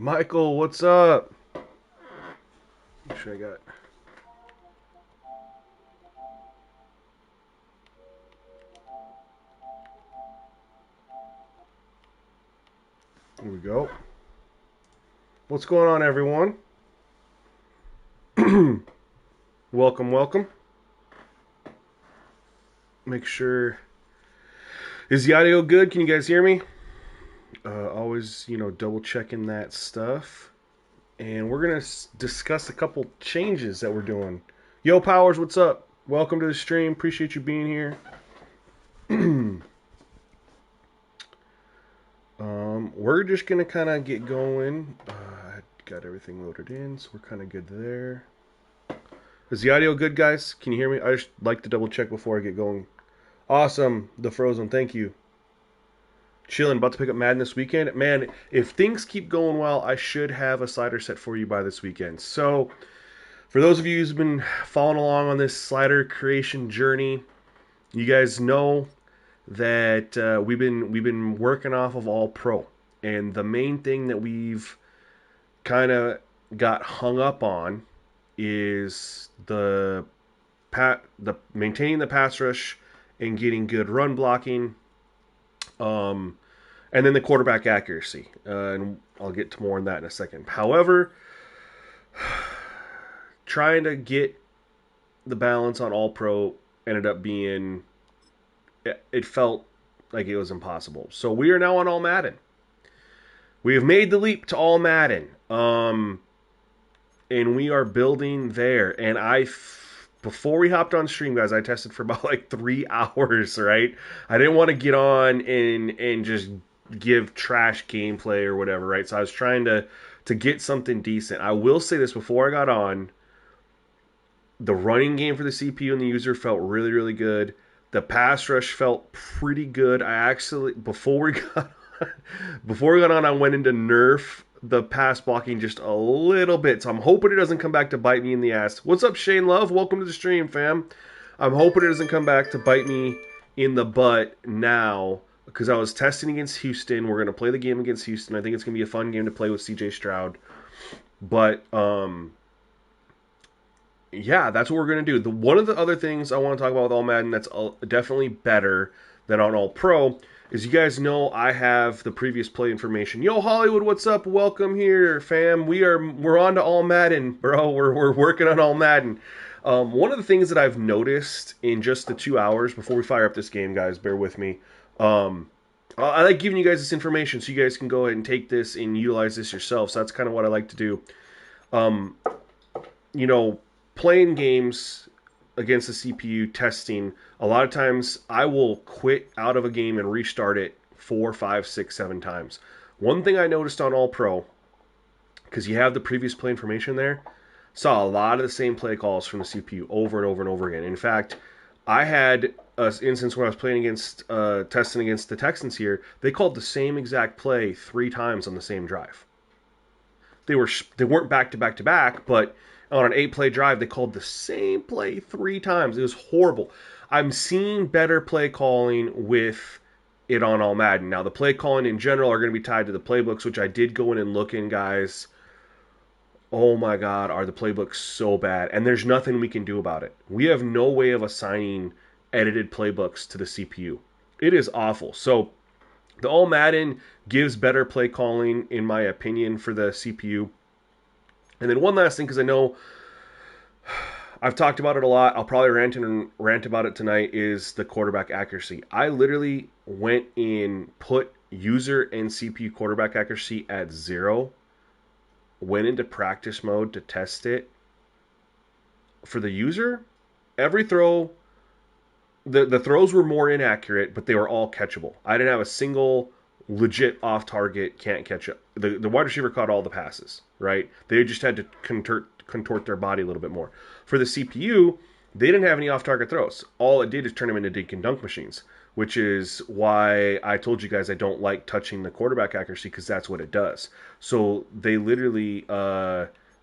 Michael, what's up? Make sure I got. Here we go. What's going on, everyone? Welcome, welcome. Make sure. Is the audio good? Can you guys hear me? Always, double checking that stuff. And we're going to discuss a couple changes that we're doing. Yo, Powers, what's up? Welcome to the stream. Appreciate you being here. We're just going to kind of get going. I got everything loaded in, so we're kind of good there. Is the audio good, guys? Can you hear me? I just like to double check before I get going. Awesome. The Frozen, thank you. Chilling, about to pick up Madden this weekend. Man, if things keep going well, I should have a slider set for you by this weekend. So, for those of you who's been following along on this slider creation journey, you guys know that we've been working off of All Pro, and the main thing that we've kind of got hung up on is the maintaining the pass rush and getting good run blocking, and then the quarterback accuracy. And I'll get to more on that in a second. However, trying to get the balance on All Pro ended up being, it felt like it was impossible. So we are now on All-Madden. We have made the leap to All-Madden. And we are building there. And before we hopped on stream, guys, I tested for about like 3 hours, right? I didn't want to get on and just give trash gameplay or whatever, right? So I was trying to get something decent. I will say this before I got on. The running game for the CPU and the user felt really, really good. The pass rush felt pretty good. I actually, before we got on, I went into nerf the pass blocking just a little bit. So I'm hoping it doesn't come back to bite me in the ass. What's up, Shane Love? Welcome to the stream, fam. I'm hoping it doesn't come back to bite me in the butt now, because I was testing against Houston. We're going to play the game against Houston. I think it's going to be a fun game to play with CJ Stroud. But, yeah, that's what we're going to do. One of the other things I want to talk about with All-Madden that's definitely better than on All-Pro is, you guys know I have the previous play information. Yo, Hollywood, what's up? Welcome here, fam. We're on to All-Madden, bro. We're working on All-Madden. One of the things that I've noticed in just the 2 hours before we fire up this game, guys, bear with me. I like giving you guys this information so you guys can go ahead and take this and utilize this yourself. So that's kind of what I like to do. Playing games against the CPU, testing, a lot of times I will quit out of a game and restart it 4, 5, 6, 7 times. One thing I noticed on All Pro, because you have the previous play information there, saw a lot of the same play calls from the CPU over and over and over again. In fact, I had an instance where I was playing against, testing against the Texans here. They called the same exact play 3 times on the same drive. They weren't back to back to back, but on an 8-play drive, they called the same play 3 times. It was horrible. I'm seeing better play calling with it on All-Madden. Now, the play calling in general are going to be tied to the playbooks, which I did go in and look in, guys. Oh my God, are the playbooks so bad? And there's nothing we can do about it. We have no way of assigning edited playbooks to the CPU. It is awful. So the All-Madden gives better play calling, in my opinion, for the CPU. And then one last thing, because I know I've talked about it a lot, I'll probably rant about it tonight, is the quarterback accuracy. I literally went in, put user and CPU quarterback accuracy at 0, went into practice mode to test it. For the user, every throw, the throws were more inaccurate, but they were all catchable. I didn't have a single legit off target, can't catch it. The wide receiver caught all the passes, right? They just had to contort their body a little bit more. For the CPU, they didn't have any off target throws. All it did is turn them into dink and dunk machines, which is why I told you guys I don't like touching the quarterback accuracy, because that's what it does. So they literally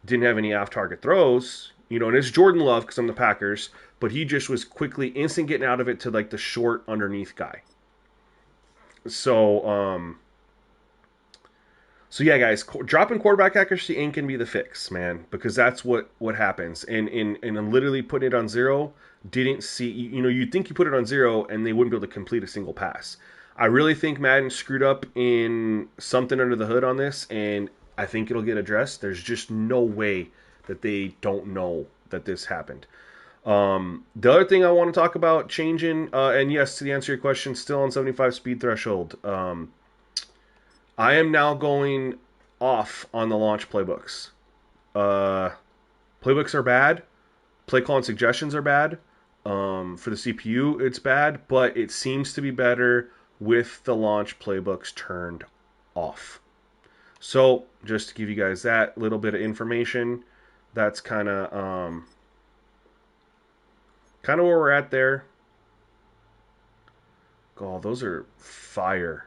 didn't have any off target throws, and it's Jordan Love because I'm the Packers, but he just was quickly instant getting out of it to like the short underneath guy. So So yeah, guys, dropping quarterback accuracy ain't gonna be the fix, man, because that's what happens. And literally putting it on zero didn't see. You'd think you put it on zero and they wouldn't be able to complete a single pass. I really think Madden screwed up in something under the hood on this, and I think it'll get addressed. There's just no way that they don't know that this happened. The other thing I want to talk about changing, and yes, to answer your question, still on 75 speed threshold. I am now going off on the launch playbooks. Playbooks are bad. Play calling suggestions are bad. For the CPU, it's bad, but it seems to be better with the launch playbooks turned off. So, just to give you guys that little bit of information, that's kind of where we're at there. Oh, those are fire.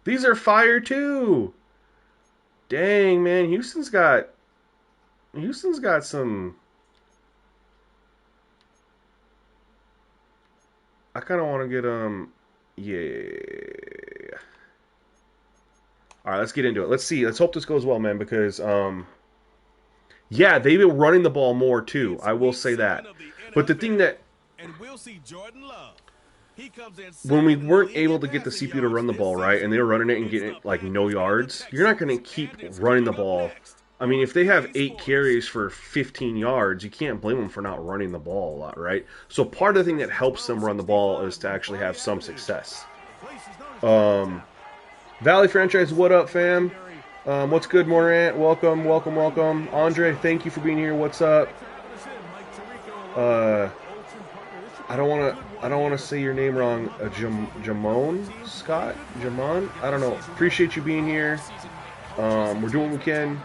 These are fire too. Dang, man, Houston's got some. I kind of want to get yeah. All right, let's get into it. Let's see. Let's hope this goes well, man, because yeah, they've been running the ball more too. I will say that. But the thing that when we weren't able to get the CPU to run the ball right, and they were running it and getting it like no yards, you're not going to keep running the ball. I mean, if they have 8 carries for 15 yards, you can't blame them for not running the ball a lot, right? So part of the thing that helps them run the ball is to actually have some success. Valley Franchise, what up, fam? What's good, Morant? Welcome. Andre, thank you for being here. What's up? I don't want to say your name wrong. Jamon Scott? Jamon? I don't know. Appreciate you being here. We're doing what we can.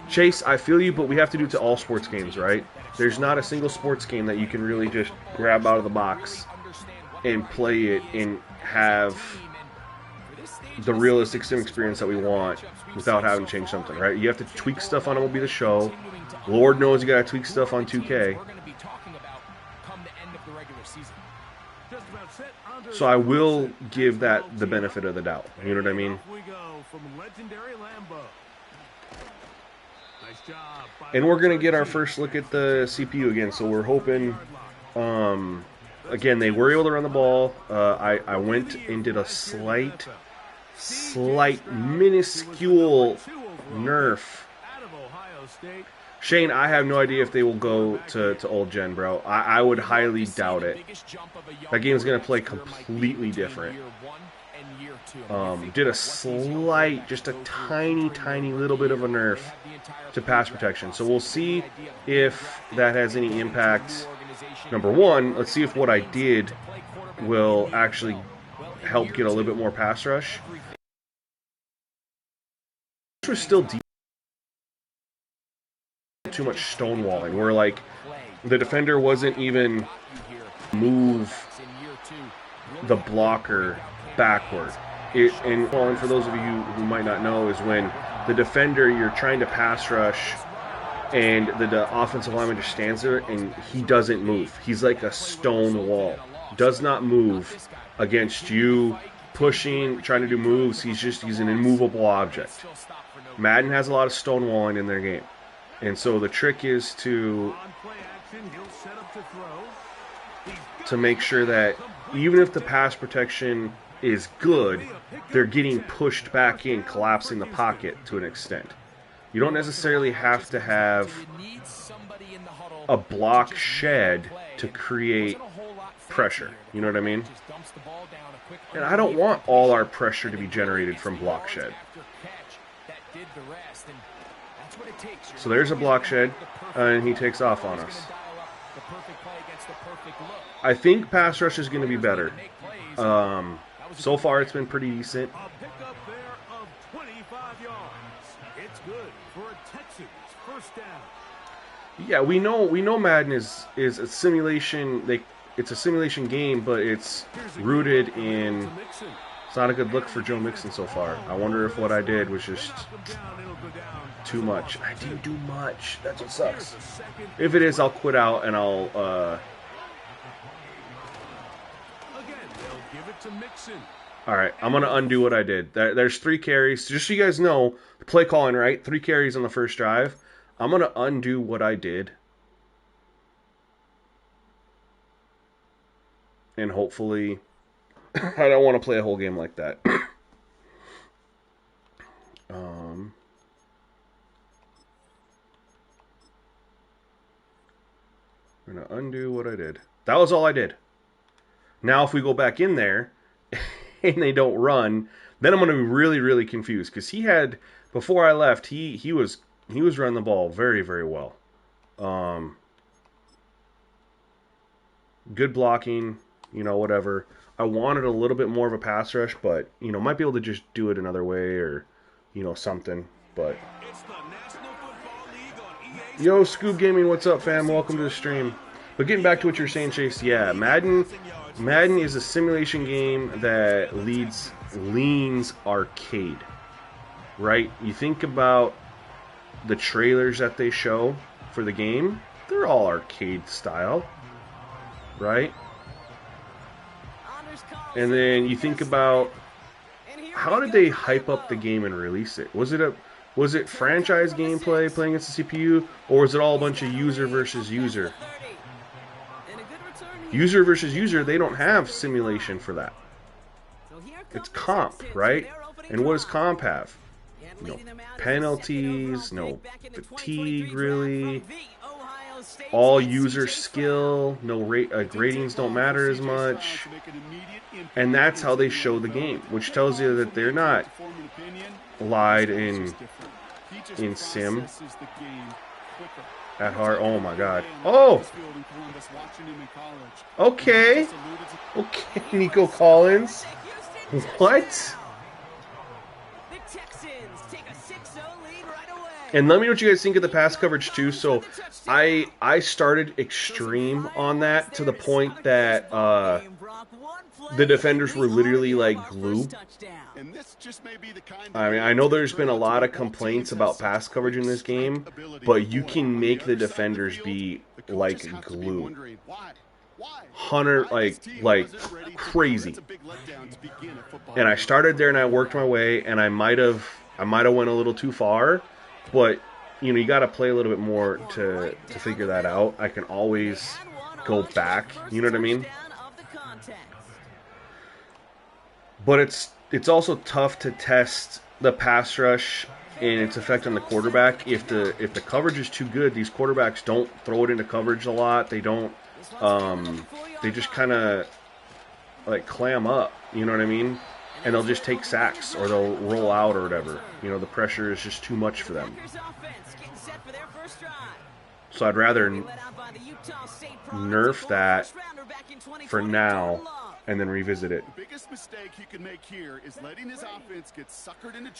Chase, I feel you, but we have to do it to all sports games, right? There's not a single sports game that you can really just grab out of the box and play it and have the realistic sim experience that we want without having to change something, right? You have to tweak stuff on MLB The Show. Lord knows you got to tweak stuff on 2K. So I will give that the benefit of the doubt. You know what I mean? And we're going to get our first look at the CPU again. So we're hoping... again, they were able to run the ball. I went and did a slight, minuscule nerf. Shane, I have no idea if they will go to old gen, bro. I would highly doubt it. That game is going to play completely different. Did a slight, just a tiny little bit of a nerf to pass protection. So we'll see if that has any impact. Number one, let's see if what I did will actually help get a little bit more pass rush. This was still deep. Too much stonewalling, where like the defender wasn't even move the blocker backward. And for those of you who might not know, is when the defender, you're trying to pass rush and the offensive lineman just stands there and he doesn't move. He's like a stone wall. Does not move against you, pushing, trying to do moves. He's an immovable object. Madden has a lot of stonewalling in their game. And so the trick is to make sure that even if the pass protection is good, they're getting pushed back in, collapsing the pocket to an extent. You don't necessarily have to have a block shed to create pressure. You know what I mean? And I don't want all our pressure to be generated from block shed. So there's a block shed, and he takes off on us. I think pass rush is going to be better. So far, it's been pretty decent. Yeah, we know Madden is a simulation. It's a simulation game, but it's rooted in. It's not a good look for Joe Mixon so far. I wonder if what I did was just too much. I didn't do much. That's what sucks. If it is, I'll quit out and I'll All right, I'm going to undo what I did. There's 3 carries. Just so you guys know, play calling, right? 3 carries on the first drive. I'm going to undo what I did. And hopefully, I don't want to play a whole game like that. I'm going to undo what I did. That was all I did. Now, if we go back in there and they don't run, then I'm going to be really, really confused. Because he had, before I left, he was running the ball very, very well. Good blocking, whatever. I wanted a little bit more of a pass rush, but, might be able to just do it another way or, something. But, yo, Scoob Gaming, what's up, fam? Welcome to the stream. But getting back to what you're saying, Chase, yeah, Madden is a simulation game that leans arcade, right? You think about the trailers that they show for the game, they're all arcade style, right? And then you think about how did they hype up the game and release it? Was it franchise gameplay playing against the CPU, or was it all a bunch of user versus user? User versus user, they don't have simulation for that. It's comp, right? And what does comp have? No penalties, no fatigue, really. All user skill, no ratings don't matter as much. And that's how they show the game, which tells you that they're not lied in sim at heart. Oh my god. Oh! Okay. Okay, Nico Collins. What? And let me know what you guys think of the pass coverage too. So I started extreme on that to the point that the defenders were literally like glue. I mean, I know there's been a lot of complaints about pass coverage in this game, but you can make the defenders be like glue. Like crazy. And I started there and I worked my way, and I might have went a little too far, but you got to play a little bit more to figure that out. I can always go back, you know what I mean? But it's also tough to test the pass rush and its effect on the quarterback. If the coverage is too good, these quarterbacks don't throw it into coverage a lot. They don't. They just kind of like clam up. You know what I mean? And they'll just take sacks or they'll roll out or whatever. The pressure is just too much for them. So I'd rather nerf that for now and then revisit it.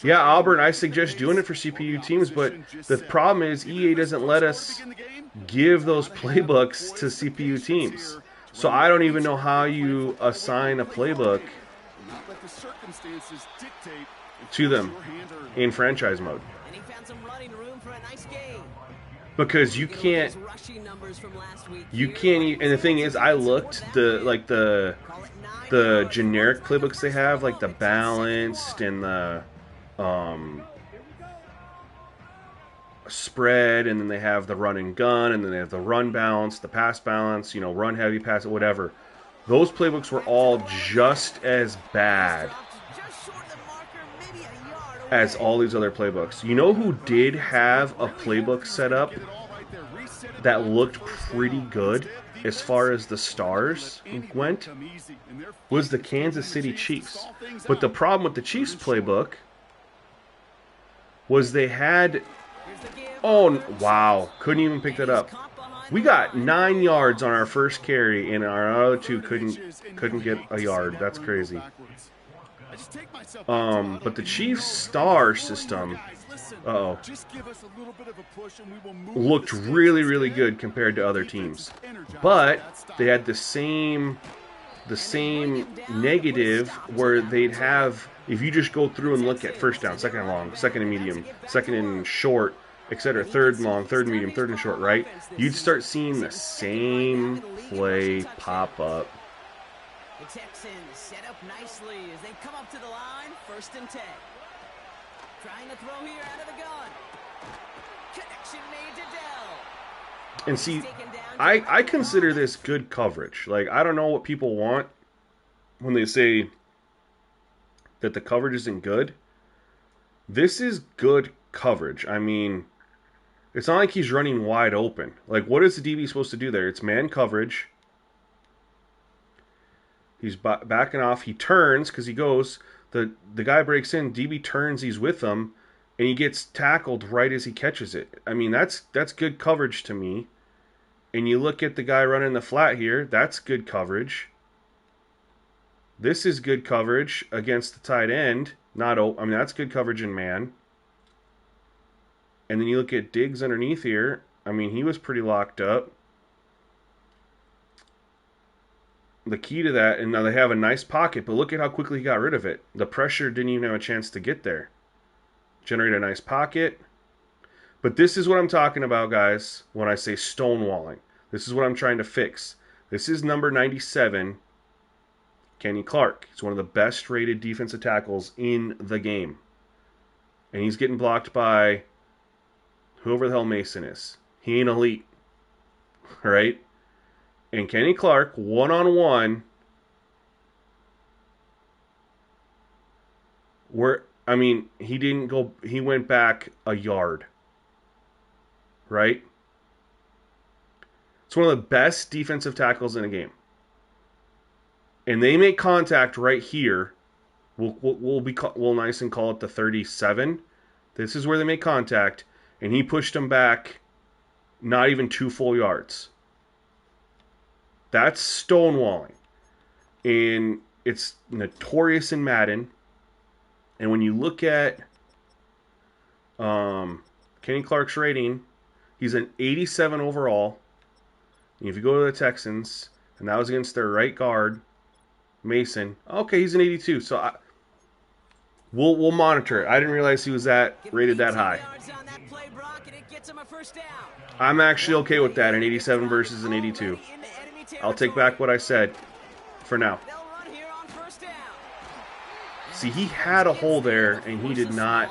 Yeah, Auburn, I suggest doing it for CPU teams, but the problem is EA doesn't let us give those playbooks to CPU teams. So I don't even know how you assign a playbook to them in franchise mode. Because you can't, and the thing is, I looked, the generic playbooks they have, like the balanced and the spread, and then they have the run and gun, and then they have the run balance, the pass balance, run heavy, pass, whatever. Those playbooks were all just as bad as all these other playbooks. You know who did have a playbook set up that looked pretty good as far as the stars went? Was the Kansas City Chiefs. But the problem with the Chiefs playbook was they had... Oh, wow. Couldn't even pick that up. We got 9 yards on our first carry, and our other two couldn't get a yard. That's crazy. But the Chiefs star system, looked really, really good compared to other teams. But they had the same negative where they'd have, if you just go through and look at first down, second and long, second and medium, second and short, etc., third and long, third and medium, third and short, right? You'd start seeing the same play pop up The Texans set up nicely as they come up to the line, 1st and 10. Trying to throw here out of the gun. Connection made to Dell. And see, I consider this good coverage. Like, I don't know what people want when they say that the coverage isn't good. This is good coverage. I mean, it's not like he's running wide open. Like, what is the DB supposed to do there? It's man coverage. He's backing off. He turns because he goes. The guy breaks in. DB turns. He's with him, and he gets tackled right as he catches it. I mean, that's good coverage to me. And you look at the guy running the flat here. That's good coverage. This is good coverage against the tight end. I mean, that's good coverage in man. And then you look at Diggs underneath here. I mean, he was pretty locked up. The key to that, and now they have a nice pocket, but look at how quickly he got rid of it. The pressure didn't even have a chance to get there. Generate a nice pocket. But this is what I'm talking about, guys, when I say stonewalling. This is what I'm trying to fix. This is number 97, Kenny Clark. He's one of the best rated defensive tackles in the game. And he's getting blocked by whoever the hell Mason is. He ain't elite. Right? And Kenny Clark, one-on-one, he went back a yard. Right? It's one of the best defensive tackles in a game. And they make contact right here. We'll nice and call it the 37. This is where they make contact. And he pushed him back not even 2 full yards. That's stonewalling. And it's notorious in Madden. And when you look at Kenny Clark's rating, he's an 87 overall. And if you go to the Texans, and that was against their right guard, Mason. Okay, he's an 82. So we'll monitor it. I didn't realize he was rated that high. I'm actually okay with that, an 87 versus an 82. I'll take back what I said for now. See, he had a hole there, and he did not.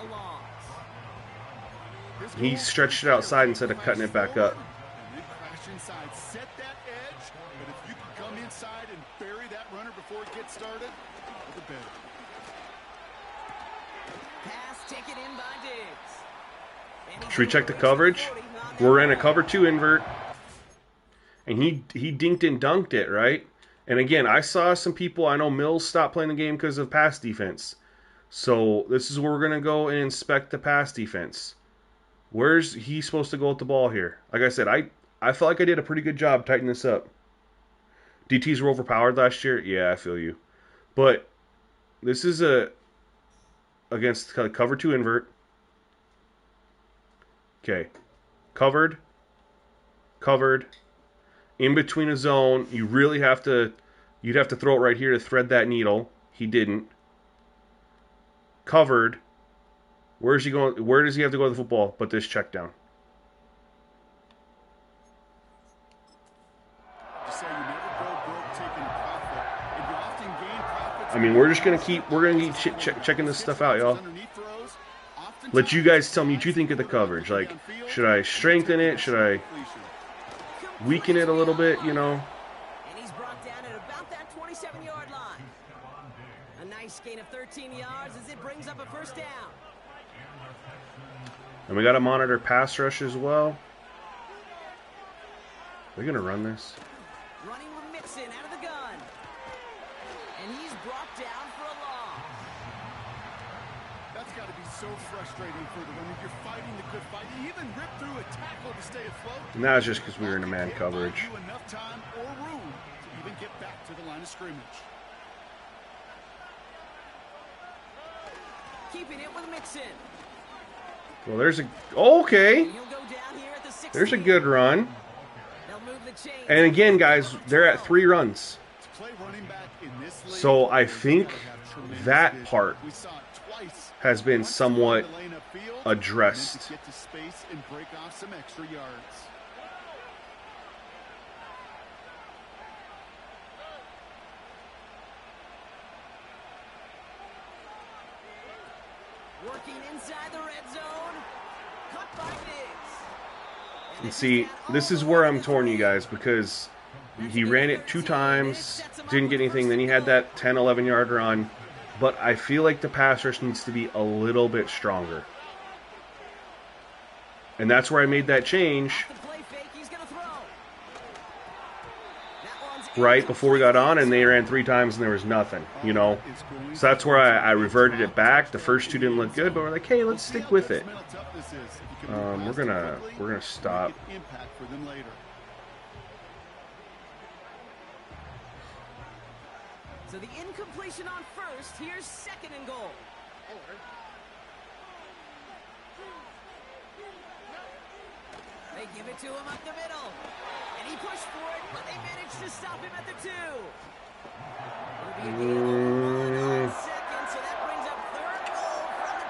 He stretched it outside instead of cutting it back up. Should we check the coverage? We're in a cover 2 invert. And he dinked and dunked it, right? And again, I saw some people, I know Mills stopped playing the game because of pass defense. So this is where we're going to go and inspect the pass defense. Where's he supposed to go with the ball here? Like I said, I felt like I did a pretty good job tightening this up. DTs were overpowered last year. Yeah, I feel you. But this is against cover 2 invert. Okay. Covered. In between a zone, you'd have to throw it right here to thread that needle. He didn't. Covered. Where's he going? Where does he have to go to the football? But this check down. I mean, we're gonna keep checking this stuff out, y'all. Let you guys tell me what you think of the coverage. Like, should I strengthen it? Should I weaken it a little bit, you know? And he's brought down at about that 27-yard line. A nice gain of 13 yards as it brings up a 1st down. And we got to monitor pass rush as well. Are we going to run this? Running with Mixon out of the gun. And he's brought down for a loss. That's got to be so frustrating for the runner. You're fighting the good fight. You even ripped through a tackle to stay afloat. And that was just because we were in a man coverage. You enough time or room to even get back to the line of scrimmage. Keeping it with Mixon. Well, there's okay. There's a good run. And again, guys, they're at 3 runs. So I think that part has been somewhat addressed. And see, this is where I'm torn, you guys, because he ran it 2 times, didn't get anything. Then he had that 10, 11-yard run. But I feel like the pass rush needs to be a little bit stronger. And that's where I made that change right before we got on, and they ran 3 times and there was nothing, you know. So that's where I reverted it back. The first 2 didn't look good, but we're like, hey, let's stick with it. We're gonna stop. So the incompletion on first. Here's 2nd and goal. They give it to him up the middle. And he pushed for it, but they managed to stop him at the 2. Second, so that brings up 3rd goal from the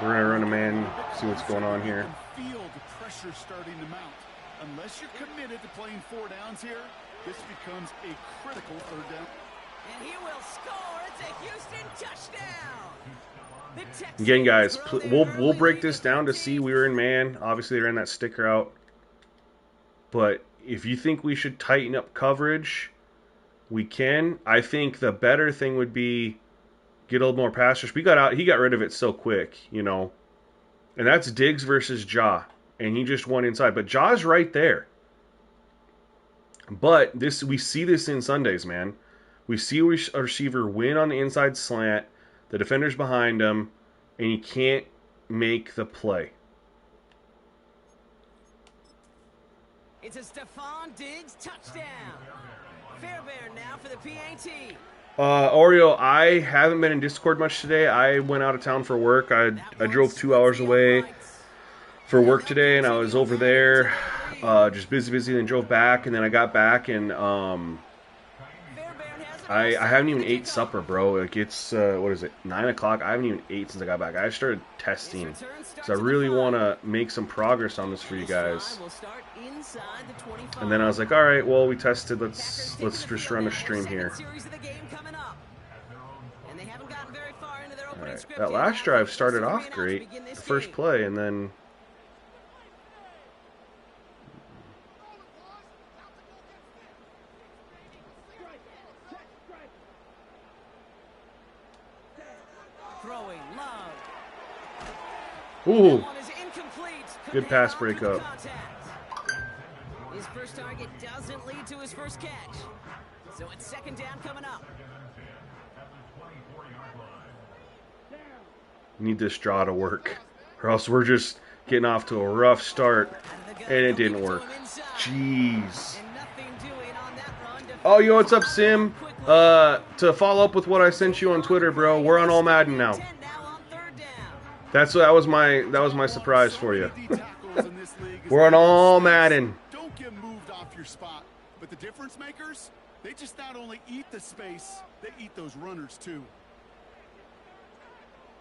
2. We're gonna run a man, see what's going on here. Feel the pressure starting to mount. Unless you're committed to playing 4 downs here, this becomes a critical 3rd down. And he will score. It's a Houston touchdown. Again, guys, we'll break this down to see we were in man. Obviously, they ran that sticker out. But if you think we should tighten up coverage, we can. I think the better thing would be get a little more pass rush. He got rid of it so quick, you know. And that's Diggs versus Ja. And he just won inside. But Ja's right there. But we see this in Sundays, man. We see a receiver win on the inside slant. The defender's behind him, and he can't make the play. It's a Stephon Diggs touchdown. Fairbairn now for the PAT. Oreo, I haven't been in Discord much today. I went out of town for work. I drove 2 hours away for work today, and I was over there just busy, then drove back, and then I got back, and I haven't even ate supper, bro. Like, it's, what is it, 9 o'clock? I haven't even ate since I got back. I started testing, so I really want to make some progress on this for you guys. And then I was like, all right, well, we tested. Let's just run a stream here. All right. That last drive started off great, the first play, and then... Ooh, good pass breakup. His first target doesn't lead to his first catch. So it's 2nd down coming up. Need this draw to work, or else we're just getting off to a rough start, and it didn't work. Jeez. Oh, yo, what's up, Sim? To follow up with what I sent you on Twitter, bro, we're on All-Madden now. That was my surprise for you. We're on All-Madden. Don't get moved off your spot. But the difference makers, they just not only eat the space, they eat those runners too.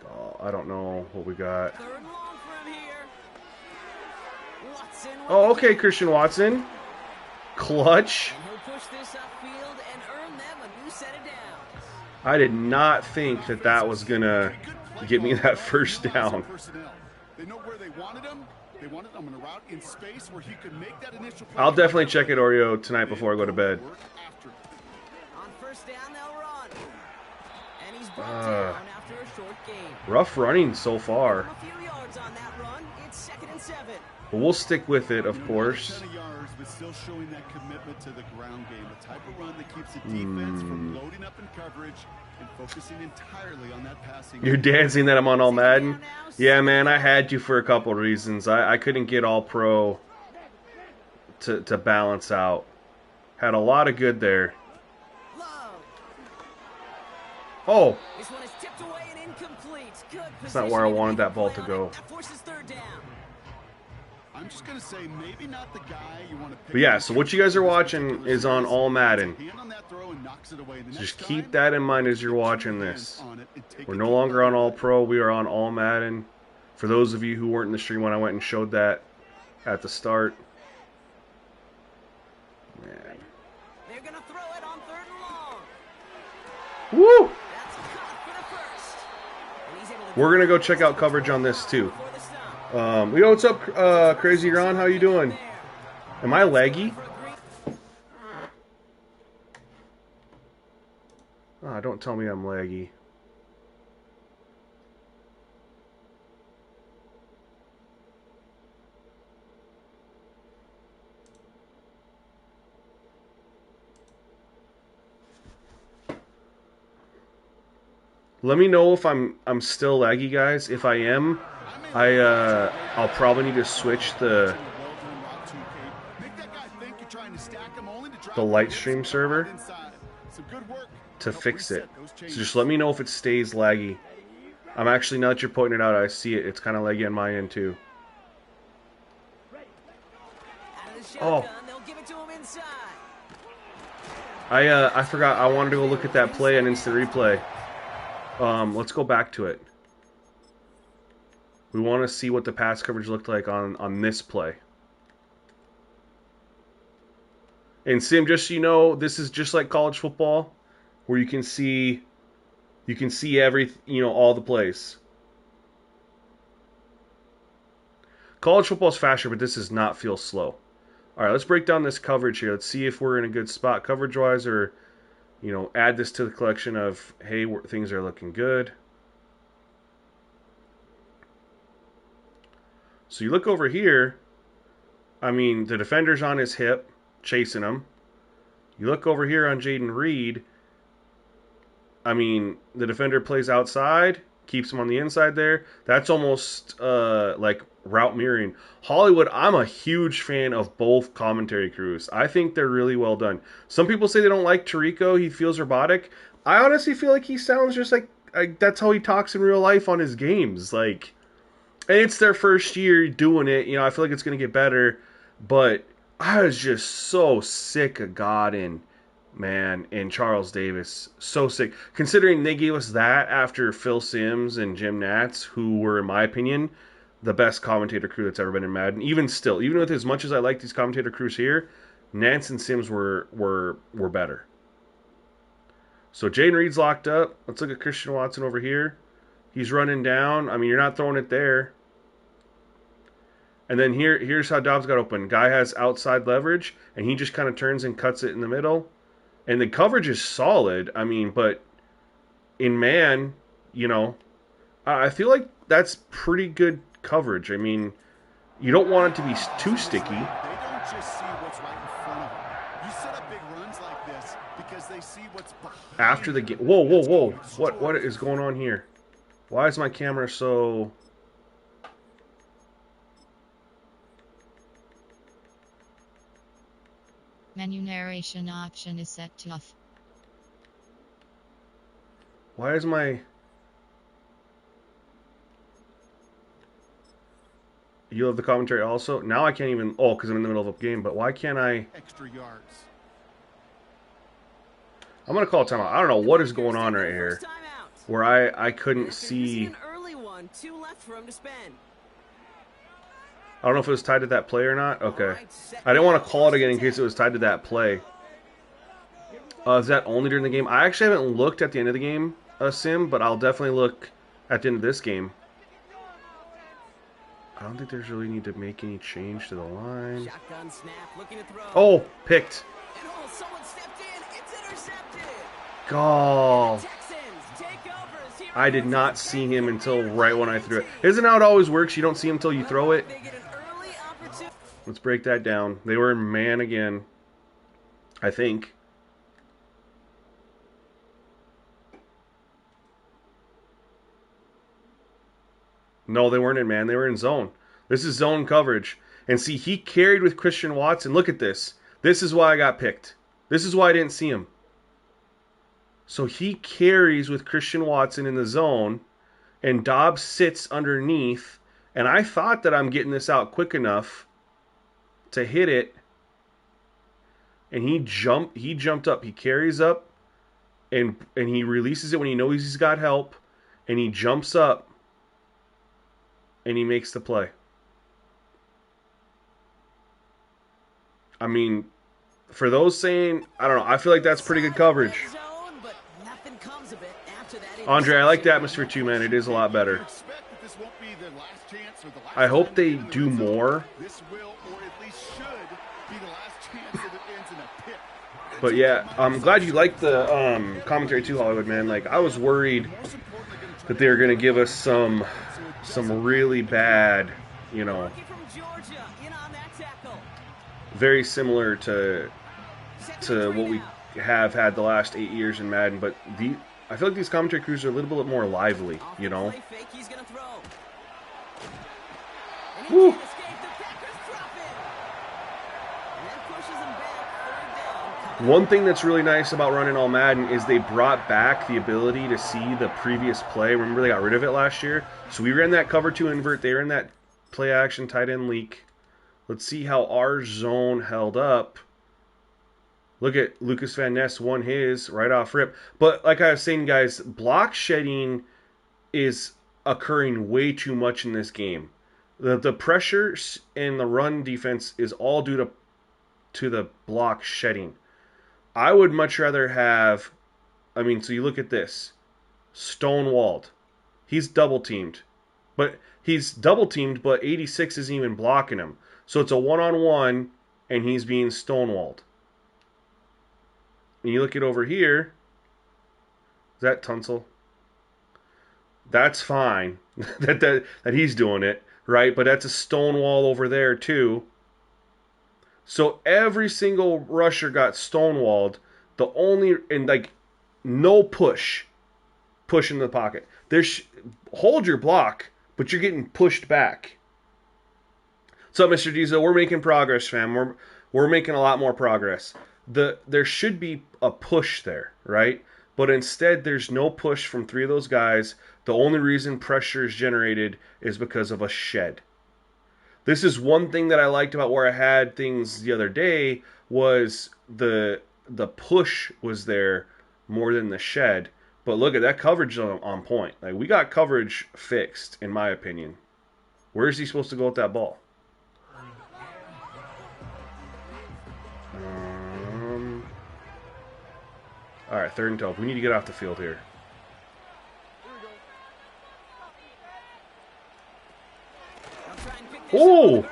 Oh, I don't know what we got. 3rd and long from here. Watson. Oh, okay, Christian Watson. Clutch. And he'll push this upfield and earn them a new set of downs. I did not think that was gonna get me that first down. They know where they wanted him. They wanted him in a route in space where he could make that initial play. I'll definitely check it, Oreo, tonight before I go to bed. On 1st down, they'll run. And he's brought down after a short game. Rough running so far. A few yards on that run. It's 2nd and 7. But we'll stick with it, of course. Yards, but still showing that commitment to the ground game, the type of run that keeps the defense from loading up in coverage and focusing entirely on that passing. You're dancing that I'm on All-Madden? Yeah, man, I had to for a couple of reasons. I couldn't get All-Pro to balance out. Had a lot of good there. Oh! This one is tipped away and incomplete. Good. That's not where I wanted that ball to go. That forces 3rd down. I'm just going to say maybe not the guy you want to pick. But yeah, so what you guys are watching is on All-Madden. So just keep that in mind as you're watching this. We're no longer on All-Pro. We are on All-Madden. For those of you who weren't in the stream when I went and showed that at the start. Man. They're going to throw it on 3rd Woo! and long. That's caught for the first. We're going to go check out coverage on this too. Yo, what's up, Crazy Ron? How you doing? Am I laggy? Oh, don't tell me I'm laggy. Let me know if I'm still laggy, guys. If I am, I'll probably need to switch the light stream server to fix it. So just let me know if it stays laggy. I'm actually, now that you're pointing it out, I see it. It's kind of laggy on my end too. Oh, I forgot. I wanted to go look at that play on instant replay. Let's go back to it. We want to see what the pass coverage looked like on this play. And Sim, just so you know, this is just like college football, where you can see every, all the plays. College football is faster, but this does not feel slow. All right, let's break down this coverage here. Let's see if we're in a good spot coverage-wise, or, add this to the collection of, hey, things are looking good. So you look over here. I mean, the defender's on his hip, chasing him. You look over here on Jaden Reed. I mean, the defender plays outside, keeps him on the inside there. That's almost like route mirroring. Hollywood, I'm a huge fan of both commentary crews. I think they're really well done. Some people say they don't like Tirico. He feels robotic. I honestly feel like he sounds just like that's how he talks in real life on his games. Like, and it's their first year doing it. I feel like it's going to get better. But I was just so sick of Godin, man, and Charles Davis. So sick. Considering they gave us that after Phil Simms and Jim Nantz, who were, in my opinion, the best commentator crew that's ever been in Madden. Even still, even with as much as I like these commentator crews here, Nantz and Simms were better. So Jaden Reed's locked up. Let's look at Christian Watson over here. He's running down. I mean, you're not throwing it there. And then here's how Dobbs got open. Guy has outside leverage, and he just kind of turns and cuts it in the middle. And the coverage is solid. I mean, but in man, I feel like that's pretty good coverage. I mean, you don't want it to be too sticky. They don't just see what's right in front of them. You set up big runs like this because they see what's behind. After the game. Whoa. What is going on here? Why is my camera so... Menu narration option is set to off. Why is my... You have the commentary also? Now I can't even... Oh, because I'm in the middle of a game, but why can't I... Extra yards. I'm going to call a timeout. I don't know what is going on right here. Where I couldn't see... I don't know if it was tied to that play or not. Okay. I didn't want to call it again in case it was tied to that play. Is that only during the game? I actually haven't looked at the end of the game, Sim, but I'll definitely look at the end of this game. I don't think there's really need to make any change to the line. Oh, picked. Goal. I did not see him until right when I threw it. Isn't how it always works? You don't see him until you throw it. Let's break that down. They were in man again, I think. No, they weren't in man. They were in zone. This is zone coverage. And see, he carried with Christian Watson. Look at this. This is why I got picked. This is why I didn't see him. So he carries with Christian Watson in the zone, and Dobbs sits underneath. And I thought that I'm getting this out quick enough to hit it. And he jumped up. He carries up, and he releases it when he knows he's got help. And he jumps up, and he makes the play. I mean, for those saying, I don't know, I feel like that's pretty good coverage. Andre, I like the atmosphere too, man. It is a lot better. I hope they do more. This will, or at least should, be the last chance that it ends in a pick. But yeah, I'm glad you liked the commentary too, Hollywood, man. Like, I was worried that they were going to give us some really bad, you know, Rookie from Georgia, in on that tackle. very similar to what we have had the last 8 years in Madden. But I feel like these commentary crews are a little bit more lively, you know. Play fake, he's gonna throw. And he Woo. can't escape. The Packers drop it. And that pushes him back. 3rd down. One thing that's really nice about running All-Madden is they brought back the ability to see the previous play. Remember, they got rid of it last year? So we ran that cover 2 invert. They ran that play action tight end leak. Let's see how our zone held up. Look at Lucas Van Ness won his right off rip. But like I was saying, guys, block shedding is occurring way too much in this game. The pressure in the run defense is all due to the block shedding. I would much rather have, so you look at this. Stonewalled. He's double teamed. But 86 isn't even blocking him. So it's a one-on-one, and he's being stonewalled. And you look at over here. Is that Tunsil? That's fine that he's doing it, right? But that's a stonewall over there too. So every single rusher got stonewalled. No push in the pocket. Hold your block, but you're getting pushed back. So, Mr. Diesel, we're making progress, fam. We're making a lot more progress. There should be a push there, right? But instead, there's no push from 3 of those guys. The only reason pressure is generated is because of a shed. This is one thing that I liked about where I had things the other day was the push was there more than the shed. But look at that coverage on point. Like, we got coverage fixed, in my opinion. Where is he supposed to go with that ball? All right, 3rd and 12. We need to get off the field here. Oh!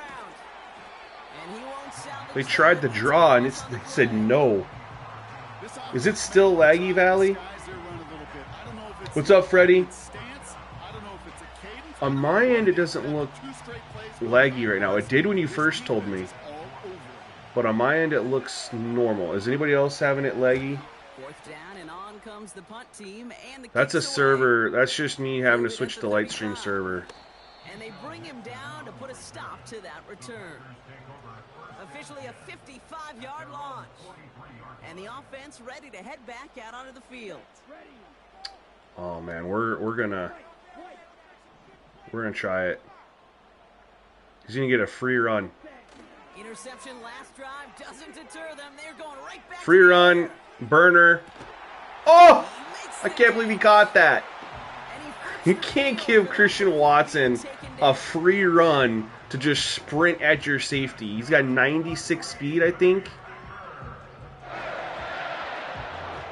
They tried the draw, and they said no. Is it still laggy, Valley? What's up, Freddie? On my end, it doesn't look laggy right now. It did when you first told me. But on my end, it looks normal. Is anybody else having it laggy? 4th down, and on comes the punt team, and the That's a kicks away. server. That's just me having to switch to Lightstream server. And they bring him down to put a stop to that return. Officially a 55-yard launch. And the offense ready to head back out onto the field. Oh man, we're gonna try it. He's gonna get a free run. Interception last drive doesn't deter them. They're going right back. Free run, burner. Oh! I can't believe he caught that. You can't give Christian Watson a free run to just sprint at your safety. He's got 96 speed, I think.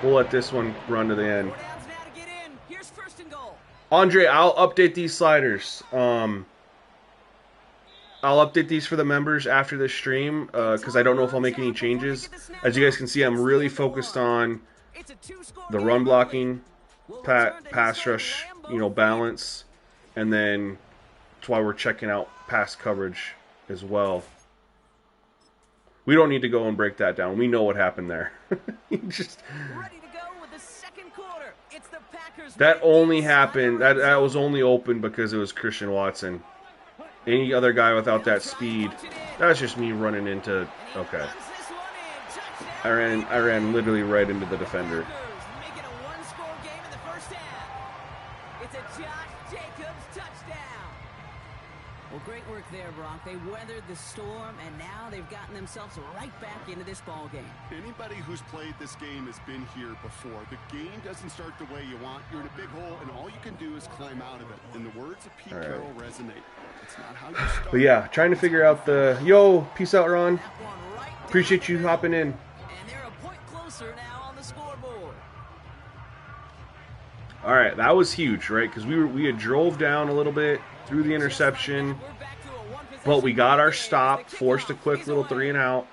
We'll let this one run to the end. Andre, I'll update these sliders. I'll update these for the members after this stream because I don't know if I'll make any changes. As you guys can see, I'm really focused on the run blocking, pass rush, balance, and then that's why we're checking out pass coverage as well. We don't need to go and break that down. We know what happened there. That only happened. That was only open because it was Christian Watson. Any other guy without that speed, that's just me running into. Okay, I ran literally right into the defender. Well, great work there, Brock. They weathered the storm, and now they've gotten themselves right back into this ball game. Anybody who's played this game has been here before. The game doesn't start the way you want. You're in a big hole, and all you can do is climb out of it. And the words of Pete Carroll resonate. It's not how you start. But yeah, trying to figure out the... Yo, peace out, Ron. Appreciate you hopping in. And they're a point closer now on the scoreboard. All right, that was huge, right? Because we had drove down a little bit. threw the interception, but we got our stop, forced a quick little 3 and out,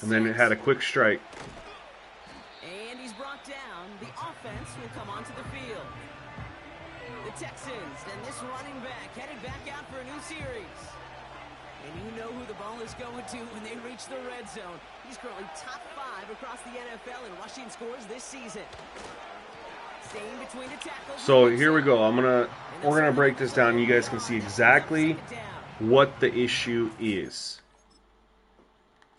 and then it had a quick strike. And he's brought down. The offense will come onto the field. The Texans and this running back headed back out for a new series. And you know who the ball is going to when they reach the red zone. He's currently top 5 across the NFL in rushing scores this season. Staying between the tackles. So here we go. We're gonna break this down. You guys can see exactly what the issue is.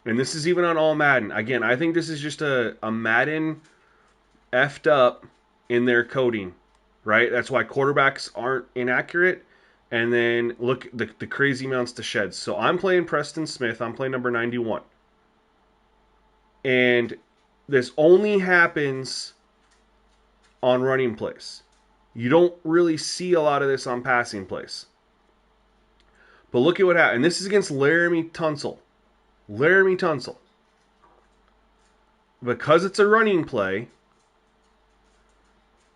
And this is even on All-Madden. Again, I think this is just a Madden effed up in their coding, right? That's why quarterbacks aren't inaccurate. And then look the crazy amounts to sheds. So I'm playing Preston Smith. I'm playing number 91. And this only happens on running plays. You don't really see a lot of this on passing plays. But look at what happened. And this is against Laramie Tunsil. Laramie Tunsil. Because it's a running play.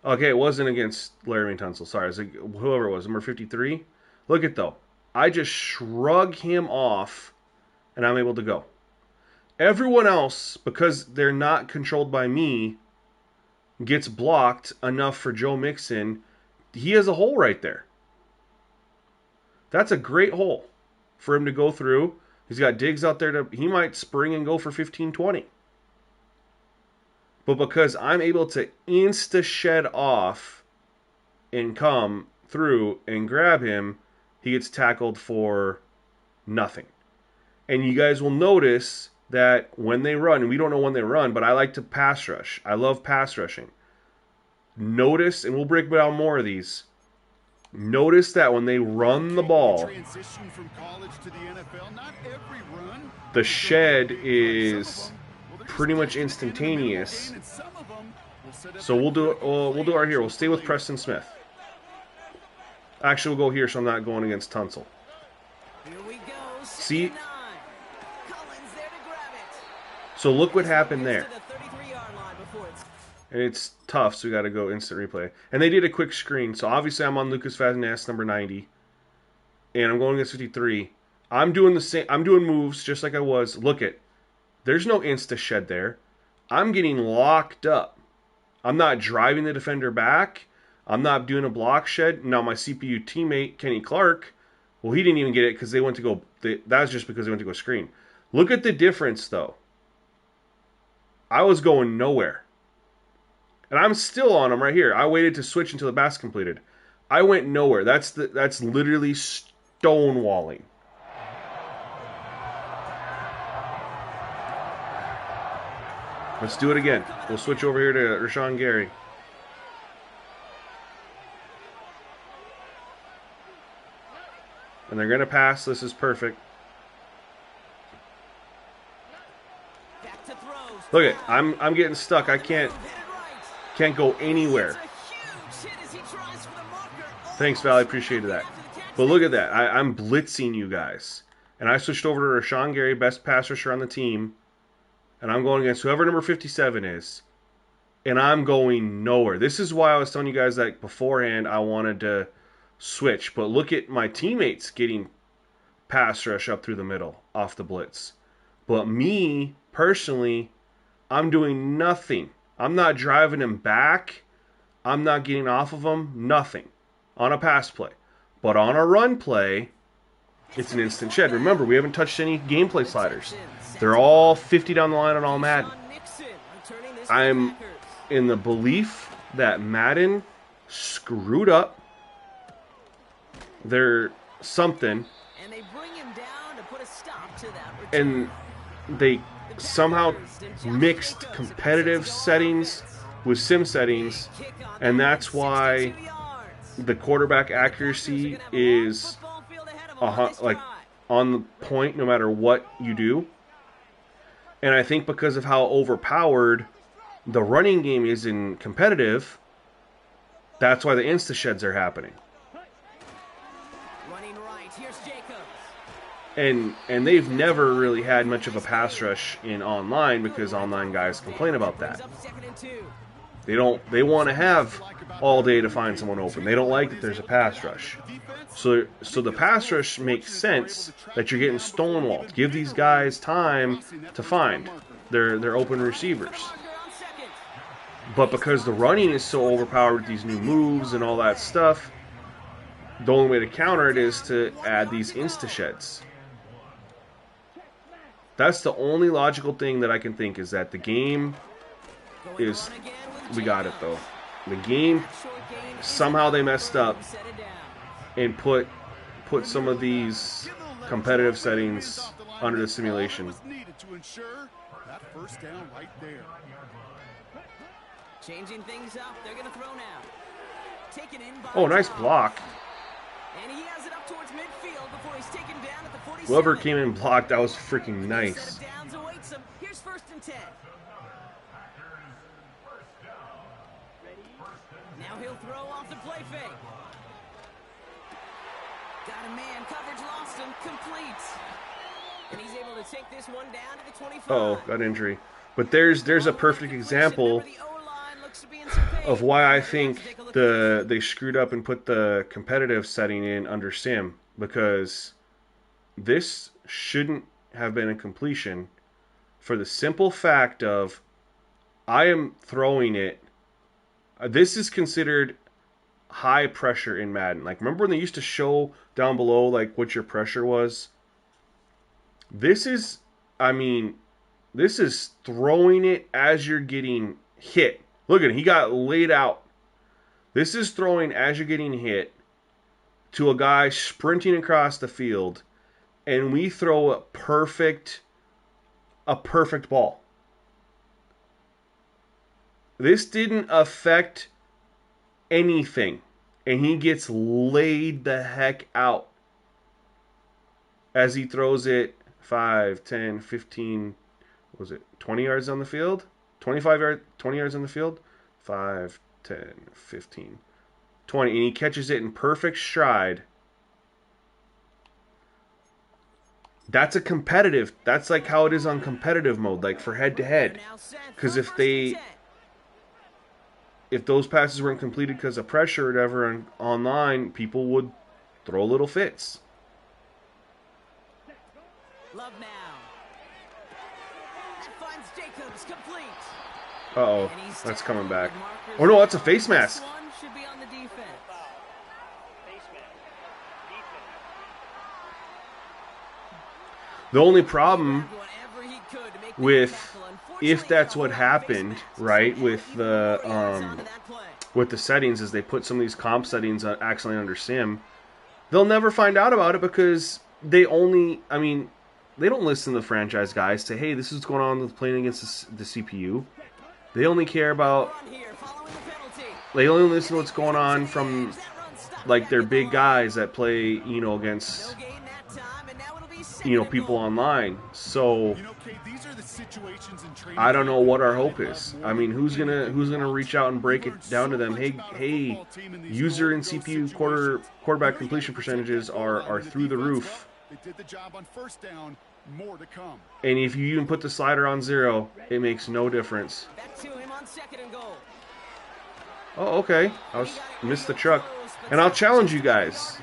Okay, it wasn't against Laramie Tunsil. Sorry, it was whoever it was, number 53. Look at though. I just shrug him off, and I'm able to go. Everyone else, because they're not controlled by me, gets blocked enough for Joe Mixon. He has a hole right there. That's a great hole for him to go through. He's got Diggs out there. He might spring and go for 15-20. But because I'm able to insta-shed off and come through and grab him, he gets tackled for nothing. And you guys will notice that when they run, and we don't know when they run, but I like to pass rush. I love pass rushing. Notice, and we'll break down more of these, notice that when they run the ball, the shed is pretty much instantaneous. So we'll do our here. We'll stay with Preston Smith. Actually, we'll go here so I'm not going against Tunsil. See? So look what happened there. And it's tough, so we got to go instant replay. And they did a quick screen. So obviously I'm on Lucas Van Ness, number 90. And I'm going against 53. I'm doing the same. I'm doing moves just like I was. Look at. There's no insta shed there. I'm getting locked up. I'm not driving the defender back. I'm not doing a block shed. Now my CPU teammate, Kenny Clark, well, he didn't even get it because they went to go. That was just because they went to go screen. Look at the difference, though. I was going nowhere. And I'm still on him right here. I waited to switch until the pass completed. I went nowhere. That's literally stonewalling. Let's do it again. We'll switch over here to Rashawn Gary. And they're going to pass. This is perfect. Look at, I'm getting stuck. I can't go anywhere. Thanks, Val. I appreciated that. But look at that. I'm blitzing you guys. And I switched over to Rashawn Gary, best pass rusher on the team. And I'm going against whoever number 57 is. And I'm going nowhere. This is why I was telling you guys that beforehand I wanted to switch. But look at my teammates getting pass rush up through the middle off the blitz. But me, personally, I'm doing nothing. I'm not driving him back. I'm not getting off of him. Nothing. On a pass play. But on a run play, it's an instant shed. Remember, we haven't touched any gameplay sliders. They're all 50 down the line on All-Madden. I'm in the belief that Madden screwed up their something. And they somehow mixed competitive settings with sim settings, and that's why the quarterback accuracy is like on the point no matter what you do. And I think because of how overpowered the running game is in competitive, that's why the insta sheds are happening. And they've never really had much of a pass rush in online because online guys complain about that. They want to have all day to find someone open. They don't like that there's a pass rush. So the pass rush makes sense that you're getting stonewalled. Give these guys time to find their open receivers. But because the running is so overpowered with these new moves and all that stuff, the only way to counter it is to add these insta-sheds. That's the only logical thing that I can think, is that the game is... We got it, though. The game, somehow they messed up and put some of these competitive settings under the simulation. Changing things up, they're going to throw now. Taken in by Oh, nice block. And he has it up towards midfield before he's taken down at the 47. Whoever came in and blocked, that was freaking nice. Downs awaits him. Here's 1st and 10. Now he'll throw off the play fake. Got a man, coverage lost him, complete. And he's able to take this one down to the 25. Oh, got injury. But there's a perfect example of why I think they screwed up and put the competitive setting in under sim, because this shouldn't have been a completion for the simple fact of I am throwing it. This is considered high pressure in Madden. Like, remember when they used to show down below like what your pressure was? This is, I mean, this is throwing it as you're getting hit. Look at him. He got laid out. This is throwing as you're getting hit to a guy sprinting across the field, and we throw a perfect ball. This didn't affect anything, and he gets laid the heck out as he throws it 5, 10, 15, what was it, 20 yards on the field? 20 yards on the field? 5, 10, 15, 20. And he catches it in perfect stride. That's a competitive. That's like how it is on competitive mode, like for head-to-head. Because if those passes weren't completed because of pressure or whatever online, people would throw little fits. Love now. It finds Jacobs, complete. Uh-oh, that's coming back. Oh no, that's a face mask. This one should be on the defense. The only problem with, if that's what happened, right, with the settings, is they put some of these comp settings accidentally under sim. They'll never find out about it because they only, I mean, they don't listen to the franchise guys say, hey, this is what's going on with playing against the CPU. They only care about, they only listen to what's going on from, like, their big guys that play, you know, against, you know, people online. So I don't know what our hope is. I mean, who's gonna reach out and break it down to them? Hey, user and CPU quarterback completion percentages are through the roof. They did the job on 1st down. More to come. And if you even put the slider on 0, it makes no difference. Back to him on 2nd and goal. Oh, okay. I missed the truck. And I'll challenge you guys.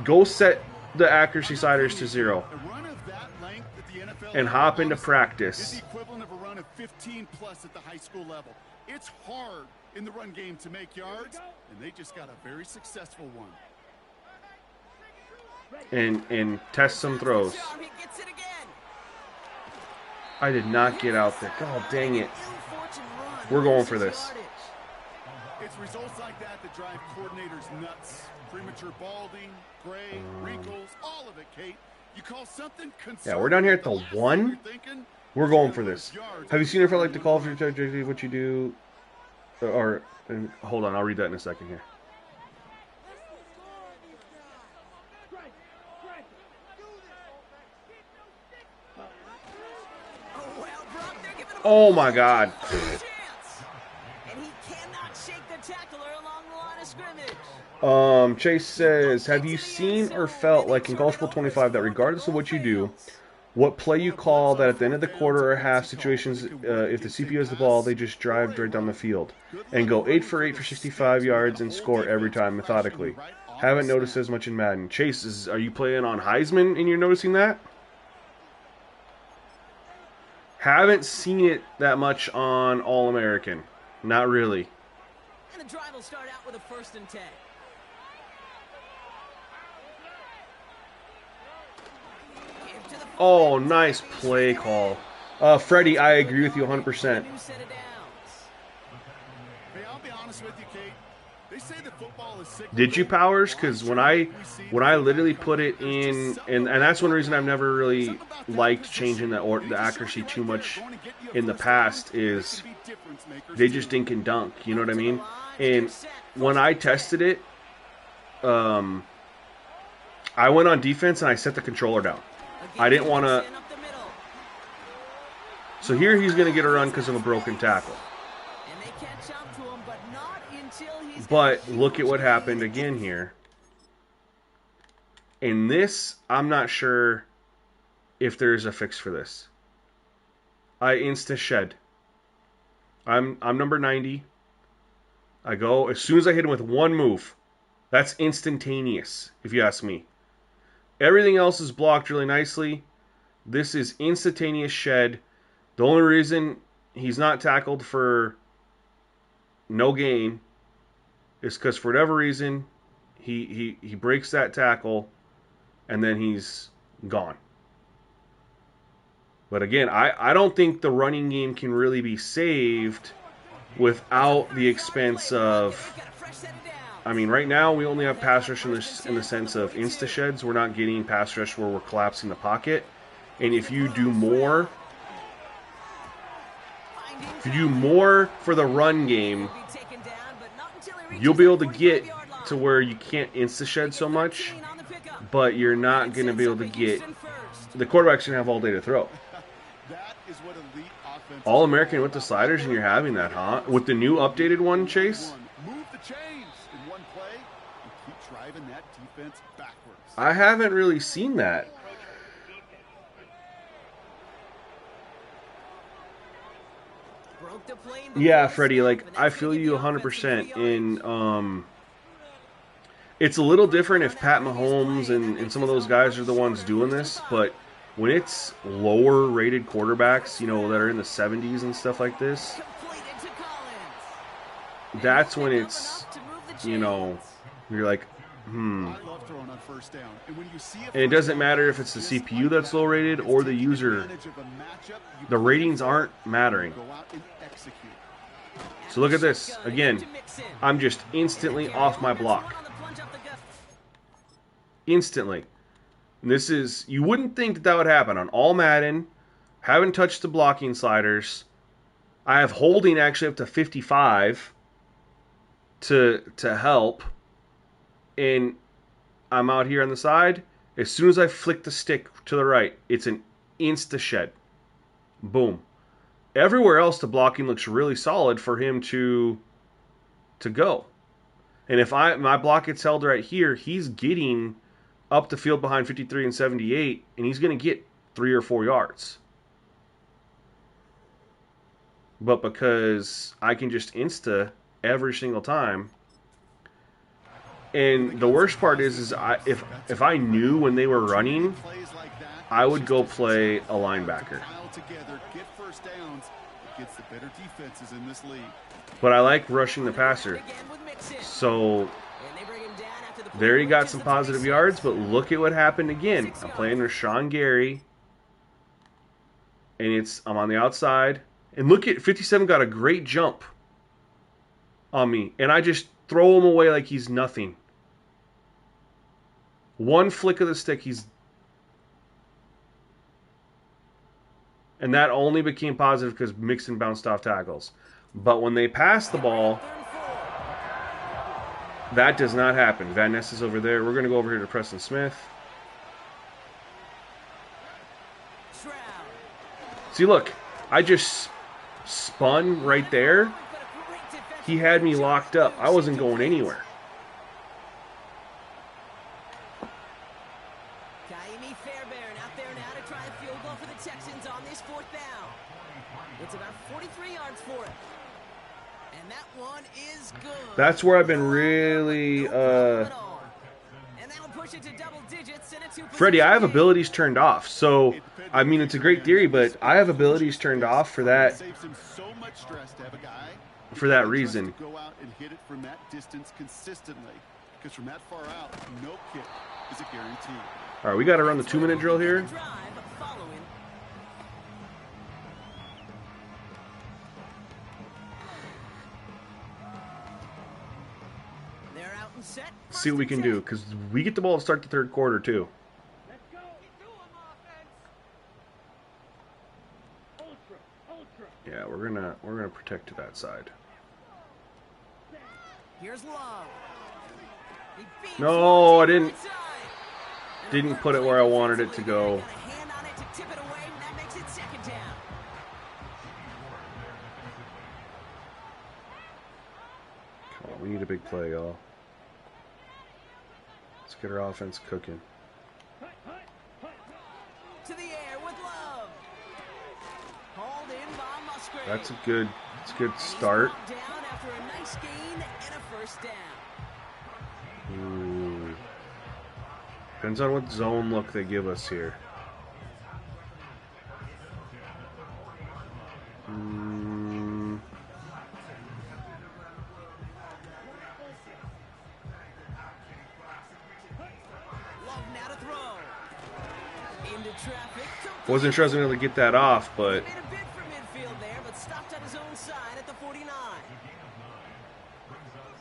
Go set the accuracy sliders to 0. And hop into practice. Is the equivalent of a run of 15 plus at the high school level. It's hard in the run game to make yards, and they just got a very successful one. And test some throws. I did not get out there. God dang it. We're going for this. It's results like that that drive coordinators nuts. Premature balding, gray, wrinkles, all of it, Kate. You call something conservative. Yeah, we're down here at the 1. We're going for this. Have you seen if I like the call for what you do? Or hold on, I'll read that in a second here. Oh my God. Chase says, have you seen or felt like in College Football 25 that regardless of what you do, What play you call that at the end of the quarter or half situations, if the CPU has the ball, they just drive right down the field and go 8 for 8 for 65 yards and score every time methodically. Haven't noticed as much in Madden. Chase, are you playing on Heisman and you're noticing that? Haven't seen it that much on All-American. Not really. And the drive will start out with a 1st and 10. Oh, nice play call. Freddie, I agree with you 100%. Did you, Powers? Because when I literally put it in, and that's one reason I've never really liked changing the accuracy too much in the past, is they just dink and dunk. You know what I mean? And when I tested it, I went on defense and I set the controller down. I didn't want to. So here he's going to get a run because of a broken tackle. But look at what happened again here. In this, I'm not sure if there's a fix for this. I insta shed. I'm number 90. I go as soon as I hit him with one move. That's instantaneous, if you ask me. Everything else is blocked really nicely. This is instantaneous shed. The only reason he's not tackled for no gain is because for whatever reason he breaks that tackle and then he's gone. But again, I don't think the running game can really be saved without the expense of... I mean, right now we only have pass rush in the sense of insta sheds. We're not getting pass rush where we're collapsing the pocket. And if you do more for the run game, you'll be able to get to where you can't insta shed so much, but you're not going to be able to get... The quarterback's going to have all day to throw. All-American with the sliders, and you're having that, huh? With the new updated one, Chase? I haven't really seen that. Yeah, Freddie, like, I feel you 100%. In, it's a little different if Pat Mahomes and some of those guys are the ones doing this, but when it's lower rated quarterbacks, you know, that are in the 70s and stuff like this, that's when it's, you know, you're like, And it doesn't matter if it's the CPU that's low rated or the user. The ratings aren't mattering. So look at this. Again, I'm just instantly off my block. Instantly. And this is, you wouldn't think that would happen on All-Madden. Haven't touched the blocking sliders. I have holding actually up to 55 to help. And I'm out here on the side. As soon as I flick the stick to the right, it's an insta shed. Boom. Everywhere else, the blocking looks really solid for him to go. And if my block gets held right here, he's getting up the field behind 53 and 78, and he's going to get 3 or 4 yards. But because I can just insta every single time. And the worst part is if I knew when they were running, I would go play a linebacker. But I like rushing the passer. So there he got some positive yards, but look at what happened again. I'm playing Rashawn Gary, and I'm on the outside. And look at 57 got a great jump on me, and I just throw him away like he's nothing. One flick of the stick, and that only became positive because Mixon bounced off tackles. But when they pass the ball, that does not happen. Van Ness is over there. We're going to go over here to Preston Smith. See, look, I just spun right there. He had me locked up. I wasn't going anywhere. Kaimi Fairbairn out there now to try a field goal for the Texans on this 4th down. It's about 43 yards for it. And that one is good. That's where I've been really, Freddie, I have abilities turned off. So, I mean, it's a great theory, but I have abilities turned off for that reason. Go out and hit it from that distance consistently, because from that far out, no kick is a guarantee. All right, we got to run the 2-minute drill here. See what we can do, because we get the ball to start the 3rd quarter too. Yeah, we're gonna protect to that side. No, I didn't put it where I wanted it to go. Come on, we need a big play, y'all. Let's get our offense cooking. To the air with Love. Hauled in by Musgrave. That's a good start. Down after a nice gain and a 1st down. Ooh. Depends on what zone look they give us here. Wasn't sure I was going to get that off, but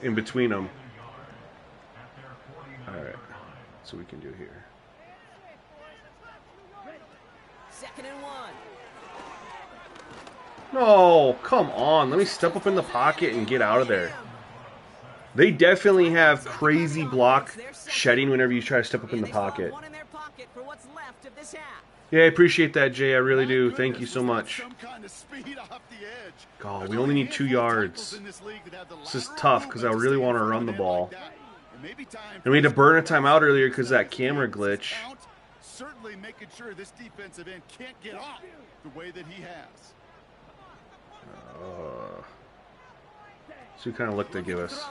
in between them. All right, so we can do here. 2nd and 1. No, come on. Let me step up in the pocket and get out of there. They definitely have crazy block shedding whenever you try to step up in the pocket. Yeah, I appreciate that, Jay. I really do. Thank you so much. God, we only need 2 yards. This is tough because I really want to run the ball. And we had to burn a timeout earlier because of that camera glitch. Certainly making sure this defensive end can't get off the way that he has. So we kind of look to give us.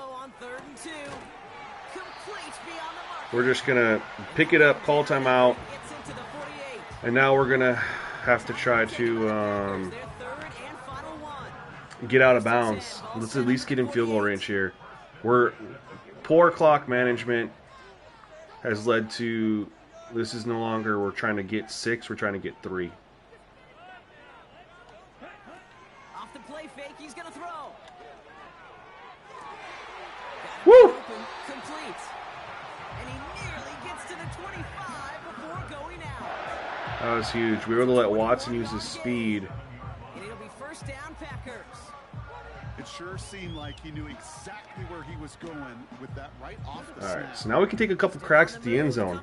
We're just going to pick it up, call timeout. And now we're going to have to try to get out of bounds. Let's at least get in field goal range here. Poor clock management has led to, this is no longer we're trying to get 6, we're trying to get 3. Off the play fake, he's going to throw. Woo! Complete. And he nearly gets to the 25 before going out. That was huge. We were able to let Watson use his speed. And it'll be 1st down, Packers. It sure seemed like he knew exactly where he was going with that right off the All snap. right, so now we can take a couple cracks at the end zone.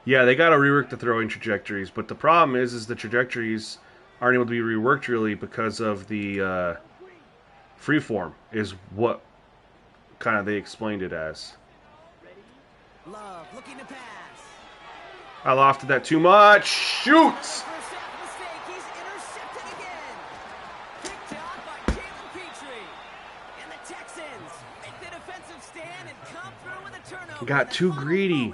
Yeah, they got to rework the throwing trajectories, but the problem is the trajectories aren't able to be reworked really because of the freeform is what kind of they explained it as. Love looking to pass. I lofted that too much. Shoots! Got too greedy.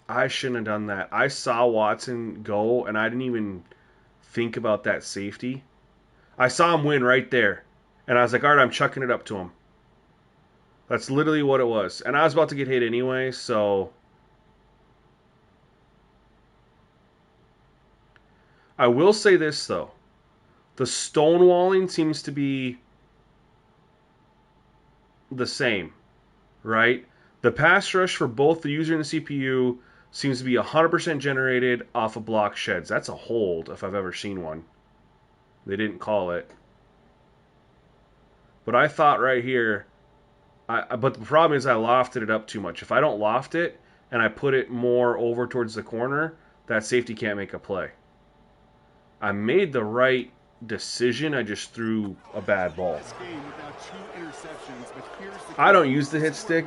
I shouldn't have done that. I saw Watson go, and I didn't even think about that safety. I saw him win right there. And I was like, all right, I'm chucking it up to him. That's literally what it was. And I was about to get hit anyway, so... I will say this, though. The stonewalling seems to be the same, right? The pass rush for both the user and the CPU seems to be 100% generated off of block sheds. That's a hold if I've ever seen one. They didn't call it. But I thought right here, but the problem is I lofted it up too much. If I don't loft it and I put it more over towards the corner, that safety can't make a play. I made the right decision. I just threw a bad ball. I don't use the hit stick.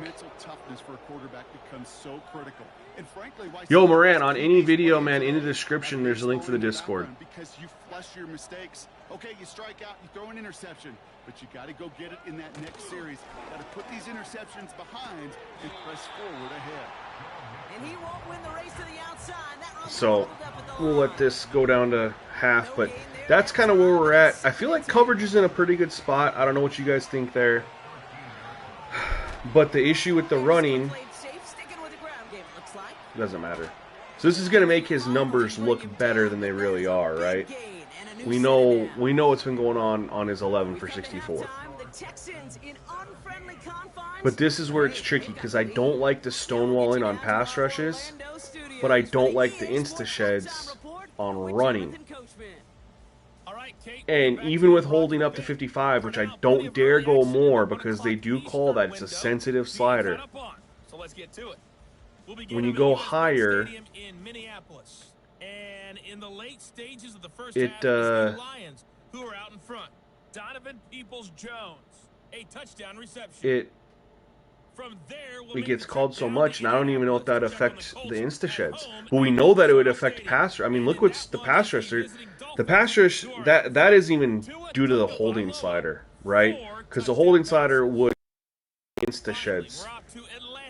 Yo, Moran, on any video, man, in the description, there's a link for the Discord. Because you flush your mistakes. Okay, you strike out, you throw an interception, but you got to go get it in that next series. Got to put these interceptions behind and press forward ahead. And he won't win the race to the outside. So we'll let this go down to half, but that's kind of where we're at. I feel like coverage is in a pretty good spot. I don't know what you guys think there. But the issue with the running doesn't matter. So this is going to make his numbers look better than they really are, right? We know what's been going on his 11 for 64. But this is where it's tricky because I don't like the stonewalling on pass rushes, but I don't like the insta-sheds on running. And even with holding up to 55, which I don't dare go more because they do call that it's a sensitive slider. When you go higher, it gets called so much, and I don't even know if that affects the insta-sheds. But we know that it would affect pass rush. I mean, look what's the pass rusher. The pass rush, that is even due to the holding slider, right? Because the holding slider would insta-sheds.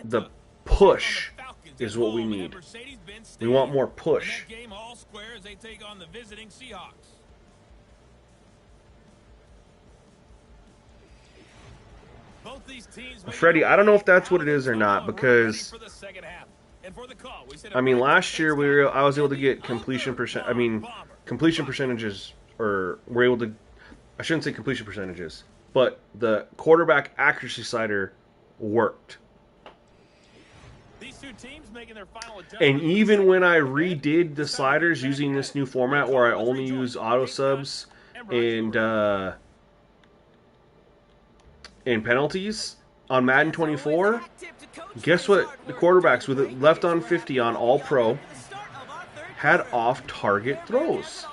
The push is what we need. We want more push. Freddie, I don't know if that's what it is or not, because I mean, last year I was able to get completion percentages, or we're able to, I shouldn't say completion percentages, but the quarterback accuracy slider worked. And even when I redid the sliders using this new format where I only use auto subs and penalties on Madden 24, guess what? The quarterbacks with it left on 50 on All Pro had off-target throws.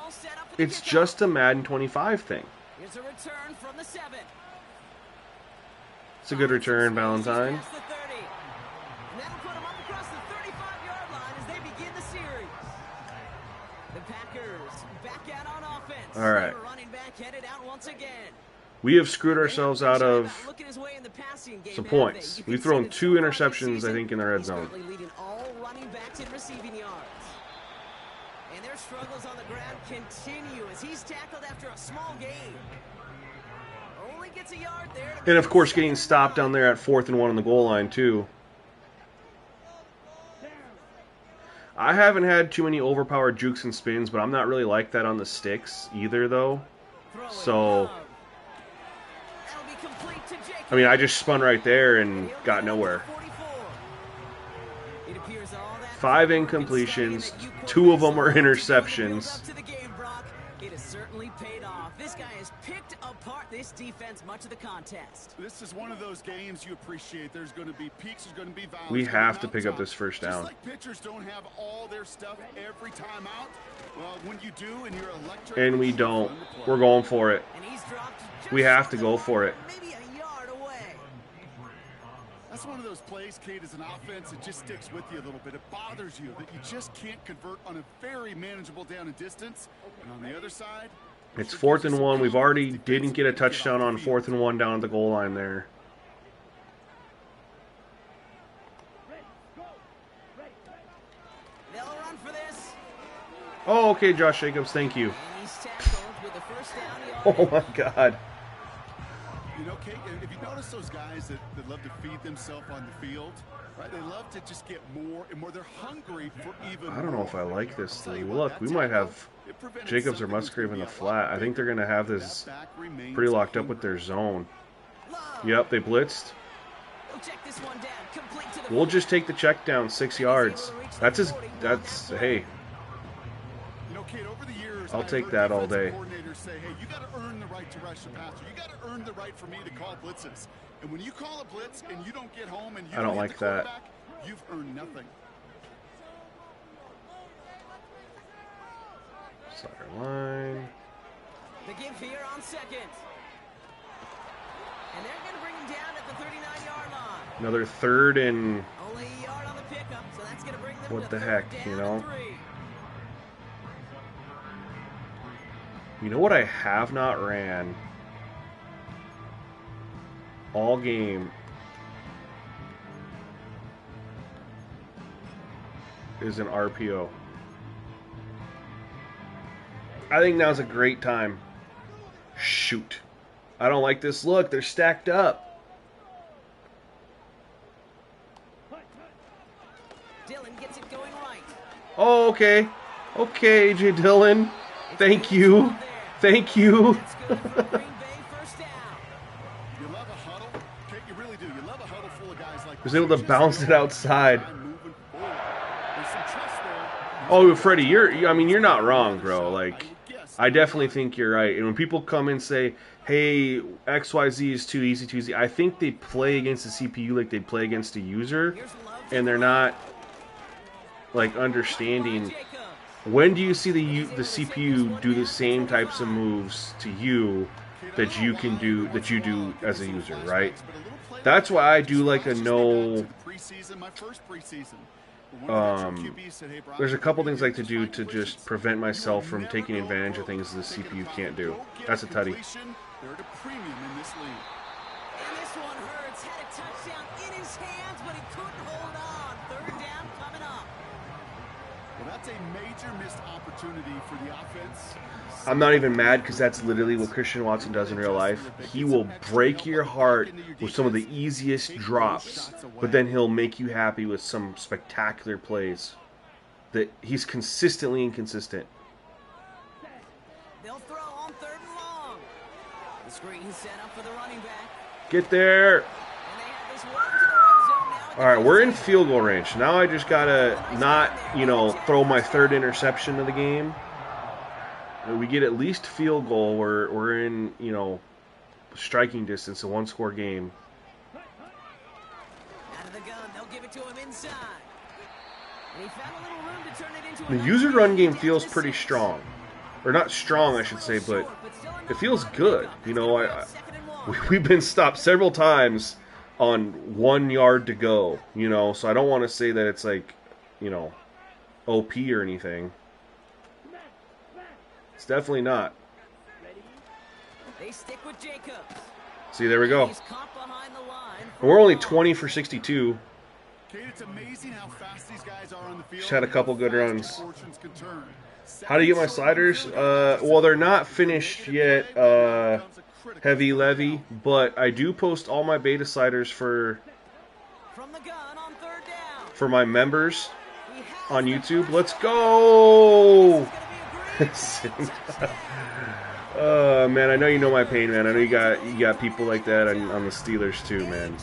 It's just a Madden 25 thing. It's a good return, Valentine. All right. We have screwed ourselves out of some points. We've thrown 2 interceptions, I think, in the red zone. And their struggles on the ground continue as he's tackled after a small gain. Only gets a yard there. And of course, getting stopped down there at 4th and 1 on the goal line too. I haven't had too many overpowered jukes and spins, but I'm not really like that on the sticks either, though. So, I mean, I just spun right there and got nowhere. 5 incompletions, 2 of them are interceptions. It has certainly paid off. This guy has picked apart this defense much of the contest. This is one of those games you appreciate. There's going to be peaks, there's going to be valleys. We have to pick up this first down. Just like pitchers don't have all their stuff every time out. Well, when you do and you're electric. And we don't. We're going for it. We have to go for it. Maybe a yard away. That's one of those plays, Kate, as an offense, it just sticks with you a little bit. It bothers you that you just can't convert on a very manageable down and distance. And on the other side, it's 4th and 1. We've already didn't get a touchdown on 4th and 1 down at the goal line there. They'll run for this. Oh, okay, Josh Jacobs, thank you. Oh my God. You know, Kate, if you notice those guys that love to feed themselves on the field, right? They love to just get more and more. They're hungry for even. I don't know if I like this thing. Look, we might have Jacobs or Musgrave in the flat. I think they're going to have this pretty locked up with their zone. Yep, they blitzed. We'll just take the check down 6 yards. That's hey. I'll take that all day. Say, hey, you got to earn the right to rush the passer. You got to earn the right for me to call blitzes. And when you call a blitz and you don't get home and you don't like that. You've earned nothing. Sideline. The give here on second. And they're going to bring him down at the 39-yard line. Another third and... Only a yard on the pickup, so that's going to bring them what to the third heck, down you know? and 3. You know what I have not ran all game is an RPO. I think now's a great time. Shoot. I don't like this look. They're stacked up. Dillon gets it going right. Oh, okay. Okay, AJ Dillon. Thank you. Thank you. It's good for a Green Bay first down. You love a huddle. Okay, you really do. You love a huddle full of guys like Was able to bounce it outside. moving forward. There's some trust there. Oh, Freddie, you're not wrong, bro. Like, I definitely think you're right. And when people come and say, hey, XYZ is too easy, I think they play against the CPU like they play against a user, and they're not, like, understanding. When do you see the CPU do the same types of moves to you that you do as a user, right? That's why I do like a no. There's a couple things I like to do to just prevent myself from taking advantage of things the CPU can't do. That's a tutty. They're at a premium in this league. And this one hurts. Had a touchdown in his hands, but he couldn't hold on. Third down coming up. Well, that's a major missed opportunity for the offense. I'm not even mad because that's literally what Christian Watson does in real life. He will break your heart with some of the easiest drops, but then he'll make you happy with some spectacular plays. That he's consistently inconsistent. They'll throw on third and long. The screen set up for the running back. Get there. And they have this one to the red zone now. All right, we're in field goal range. Now I just gotta not, throw my third interception of the game. We get at least field goal. We're in, striking distance, a one-score game. Out of the gun, they'll give it to him inside. And he found a little room to turn it into The user run game feels pretty strong. Or not strong, I should say, but it feels good. We've been stopped several times on 1 yard to go, so I don't want to say that it's like, OP or anything. It's definitely not. They stick with Jacobs. See, there we go. He's caught behind the line. And we're only 20 for 62. Kate, it's amazing how fast these guys are on the field. Just had a couple good runs. Fortunes can turn. How do you get my sliders? Well, they're not finished yet, Heavy Levy, but I do post all my beta sliders From the gun on third down. for my members on YouTube. Let's go! Man, I know you know my pain, man. I know you got people like that on the Steelers too, man.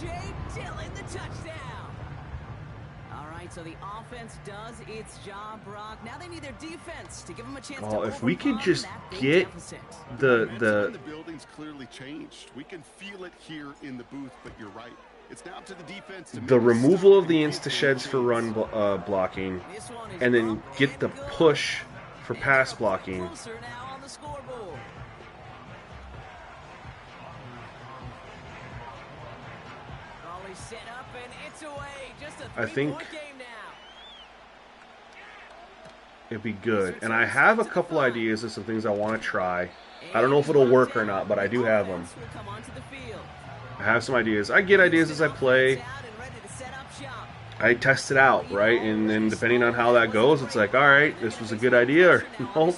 Dillon, the touchdown. All right, so the offense does its job, Brock. Now they need their defense to give them a chance to If we could overcome just that big get deficit. the building's clearly changed. We can feel it here in the booth, but you're right. It's now up to the defense to the make a removal stop of the and insta get sheds for run blocking, This one is and then up get and the good. push for And pass they're a blocking. point closer now on the scoreboard. Raleigh set up and it's away. Just a I think three-point game now. it'd be good. And I have a couple ideas of some things I want to try. I don't know if it'll work or not, but I do have them. Offense will come onto the field. I have some ideas. I get ideas as I play. Out and ready to set up shop. I test it out, right? And then depending on how that goes, it's like, all right, this was a good idea, or no,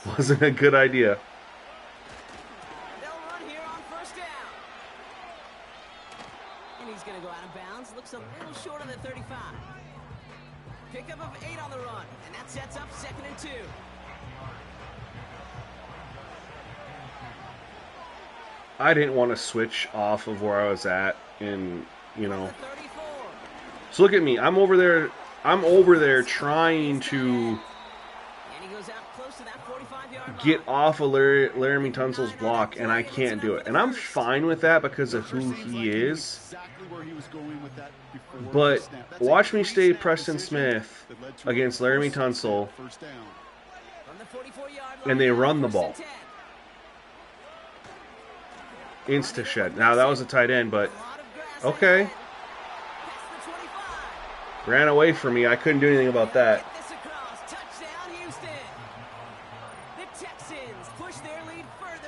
wasn't a good idea. They'll run here on first down. And he's going to go out of bounds. Looks a little short of the 35. Pickup of 8 on the run. And that sets up 2nd and 2. I didn't want to switch off of where I was at, and The 34. so look at me. I'm over there trying to And he goes out close to that 45-yard line. get off of Laramie Tunsil's block, and I can't do it. And I'm fine with that because of who he is. exactly where he was going with that before But the snap. That's a watch me great stay snap Preston decision Smith that led to against a Laramie first Tunsil, first down. From the 44-yard line, and they run the first ball. and 10. Insta shed. Now that was a tight end, but okay. Ran away from me. I couldn't do anything about that.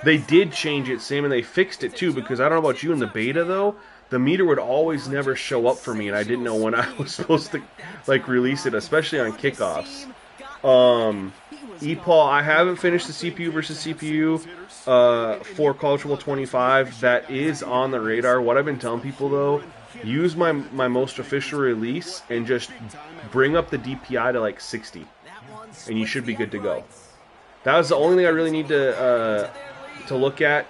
They did change it, Sam, and they fixed it too, because I don't know about you in the beta, though, the meter would always never show up for me, and I didn't know when I was supposed to, like, release it, especially on kickoffs. EPAW, I haven't finished the CPU versus CPU for College Football 25. That is on the radar. What I've been telling people, though, use my most official release and just bring up the DPI to, like, 60, and you should be good to go. That was the only thing I really need to look at,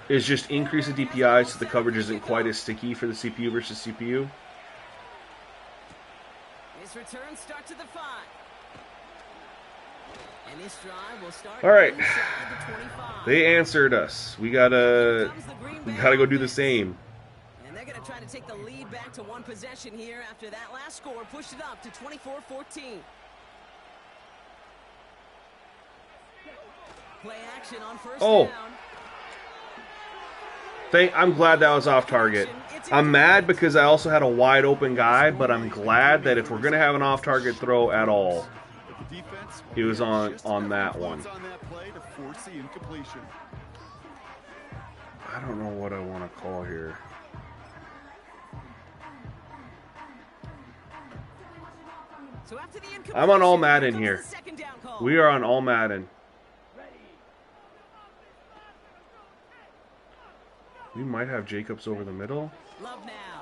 is just increase the DPI so the coverage isn't quite as sticky for the CPU versus CPU. This return starts at the 5. And this drive will start. All right, inside the 25. they answered us. We gotta go do the same. And they're gonna try to take the lead back to one possession here after that last score pushed it up to 24-14. Play action on first down. I'm glad that was off target. I'm mad because I also had a wide open guy, but I'm glad that if we're going to have an off target throw at all, it was on that one. I don't know what I want to call here. I'm on All-Madden here. We are on All-Madden. We might have Jacobs over the middle. Yeah.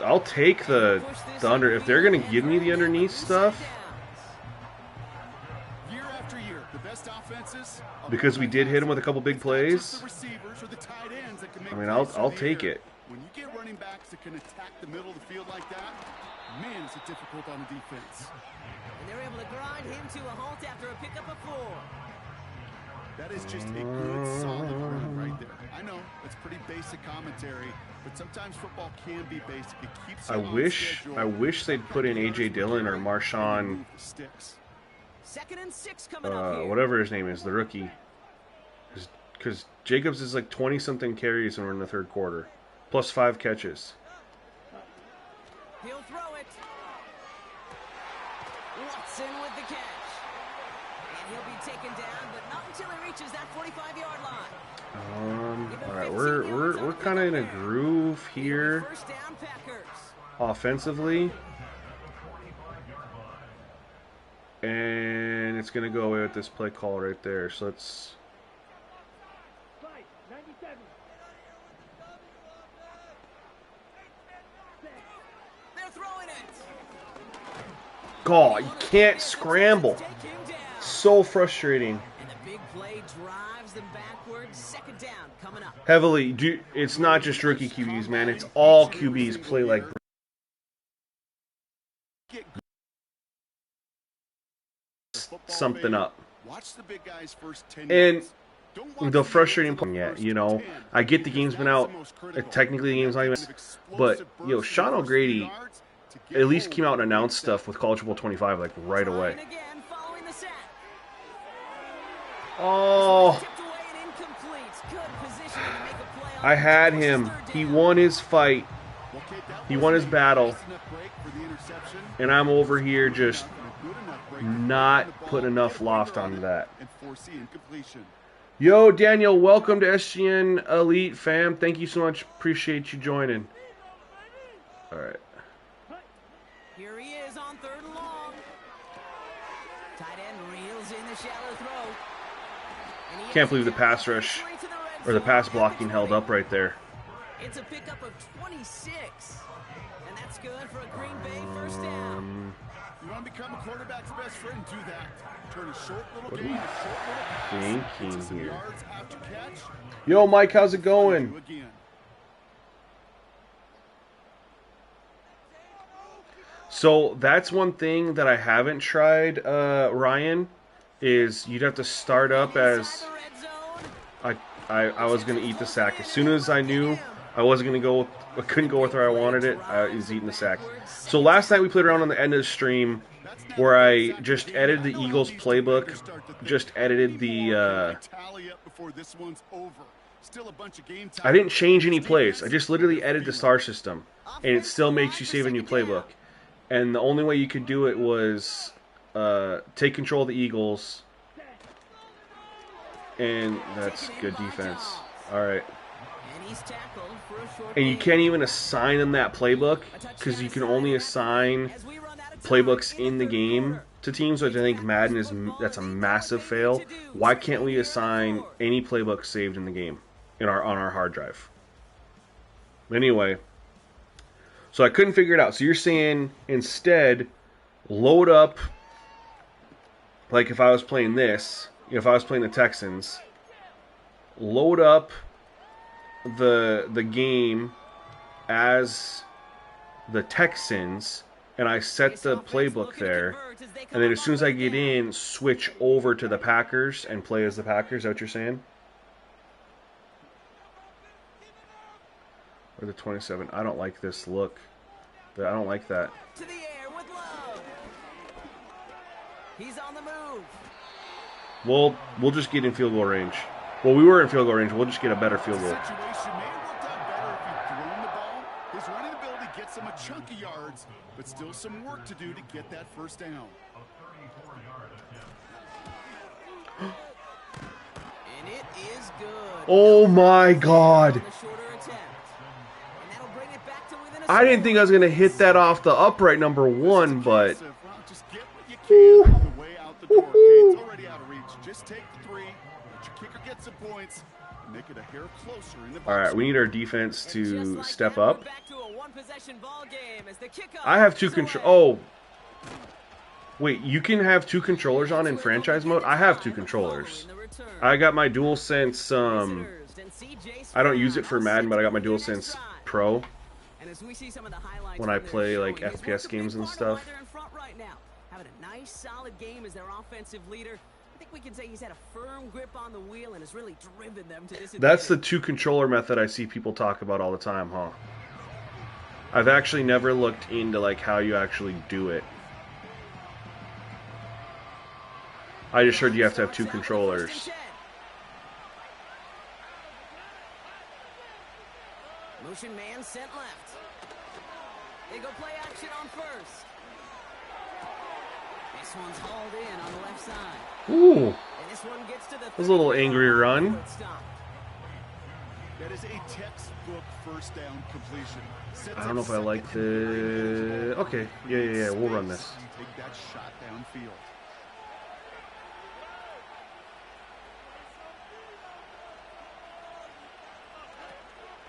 I'll take the under. If they're going to give me the underneath stuff, because we did hit him with a couple big plays, I mean, I'll take it. When you get running backs that can attack the middle of the field like that, man, is it difficult on the defense. And they're able to grind him to a halt after a pickup of 4. That is just a good, solid run right there. I know, it's pretty basic commentary, but sometimes football can be basic. It keeps you I wish they'd put in A.J. Dillon or Marshawn, whatever his name is, the rookie. Because Jacobs is like 20-something carries when we're in the third quarter. Plus 5 catches. He'll throw it. Watson with the catch. And he'll be taken down, but not until he reaches that 45-yard line. All right, we're kind of in a groove here. First down, Packers. Offensively. And it's going to go away with this play call right there. So let's... God, you can't scramble. So frustrating. And the big play drives them backwards. Second down coming up. Heavily, it's not just rookie QBs, man. It's all QBs play like something up. And the frustrating part, yeah, you know, I get the game's been out. Technically, the game's not even. But, Sean O'Grady at least came out and announced stuff with College Football 25 like right away. Oh, I had him. He won his fight. He won his battle. And I'm over here just not putting enough loft on that. Yo, Daniel, welcome to SGN Elite, fam. Thank you so much. Appreciate you joining. All right. Here he is on 3rd and long. Tight end reels in the shallow throw. Can't believe the pass rush or the pass blocking held up right there. It's a pickup of 26. And that's good for a Green Bay first down. You want to become a quarterback's best friend, do that. Turn a short little game into short little pass. Thinking here. Yards after catch. Yo, Mike, how's it going? So that's one thing that I haven't tried, Ryan, is you'd have to start up as I was going to eat the sack. As soon as I knew I wasn't gonna go. I couldn't go with where I wanted it. I was eating the sack. So last night we played around on the end of the stream, where I just edited the Eagles playbook, just edited the. I didn't change any plays. I just literally edited the star system, and it still makes you save a new playbook. And the only way you could do it was take control of the Eagles, and that's good defense. All right. And you can't even assign them that playbook because you can only assign playbooks in the game to teams, which I think Madden that's a massive fail. Why can't we assign any playbook saved in the game on our hard drive? Anyway, so I couldn't figure it out. So you're saying instead load up, like if I was playing this, if I was playing the Texans, load up the game as the Texans, and I set the playbook there, and then as soon as I get in, switch over to the Packers and play as the Packers. Is that what you're saying? Or the 27. I don't like this look. I don't like that. To the air with Love. He's on the move. We'll just get in field goal range. Well, we were in field goal range. We'll just get a better field goal. His running ability gets him a chunk of yards, but still some work to do to get that first down. And it is good. Oh my God. I didn't think I was going to hit that off the upright number one, but just get what you can on the way out the door. Okay, it's already out of reach. Just take the three. Let your kicker get some points. Make it a hair closer in the box. All right, we need our defense to step up. I have two control. Oh, wait, you can have two controllers on in franchise mode? I have two controllers. I got my DualSense. I don't use it for Madden, but I got my DualSense Pro when I play like FPS games and stuff. Having a nice, solid game as their offensive leader. I think we can say he's had a firm grip on the wheel and has really driven them to this. That's the two controller method I see people talk about all the time, huh? I've actually never looked into like how you actually do it. I just heard you have to have two controllers. Motion man sent left. They go play action on first. This one's hauled in on the left side. Ooh. And this one gets to the That was a little angry run. That is a textbook first down completion. I don't know if I like the... Okay, yeah, we'll run this. Take that shot downfield.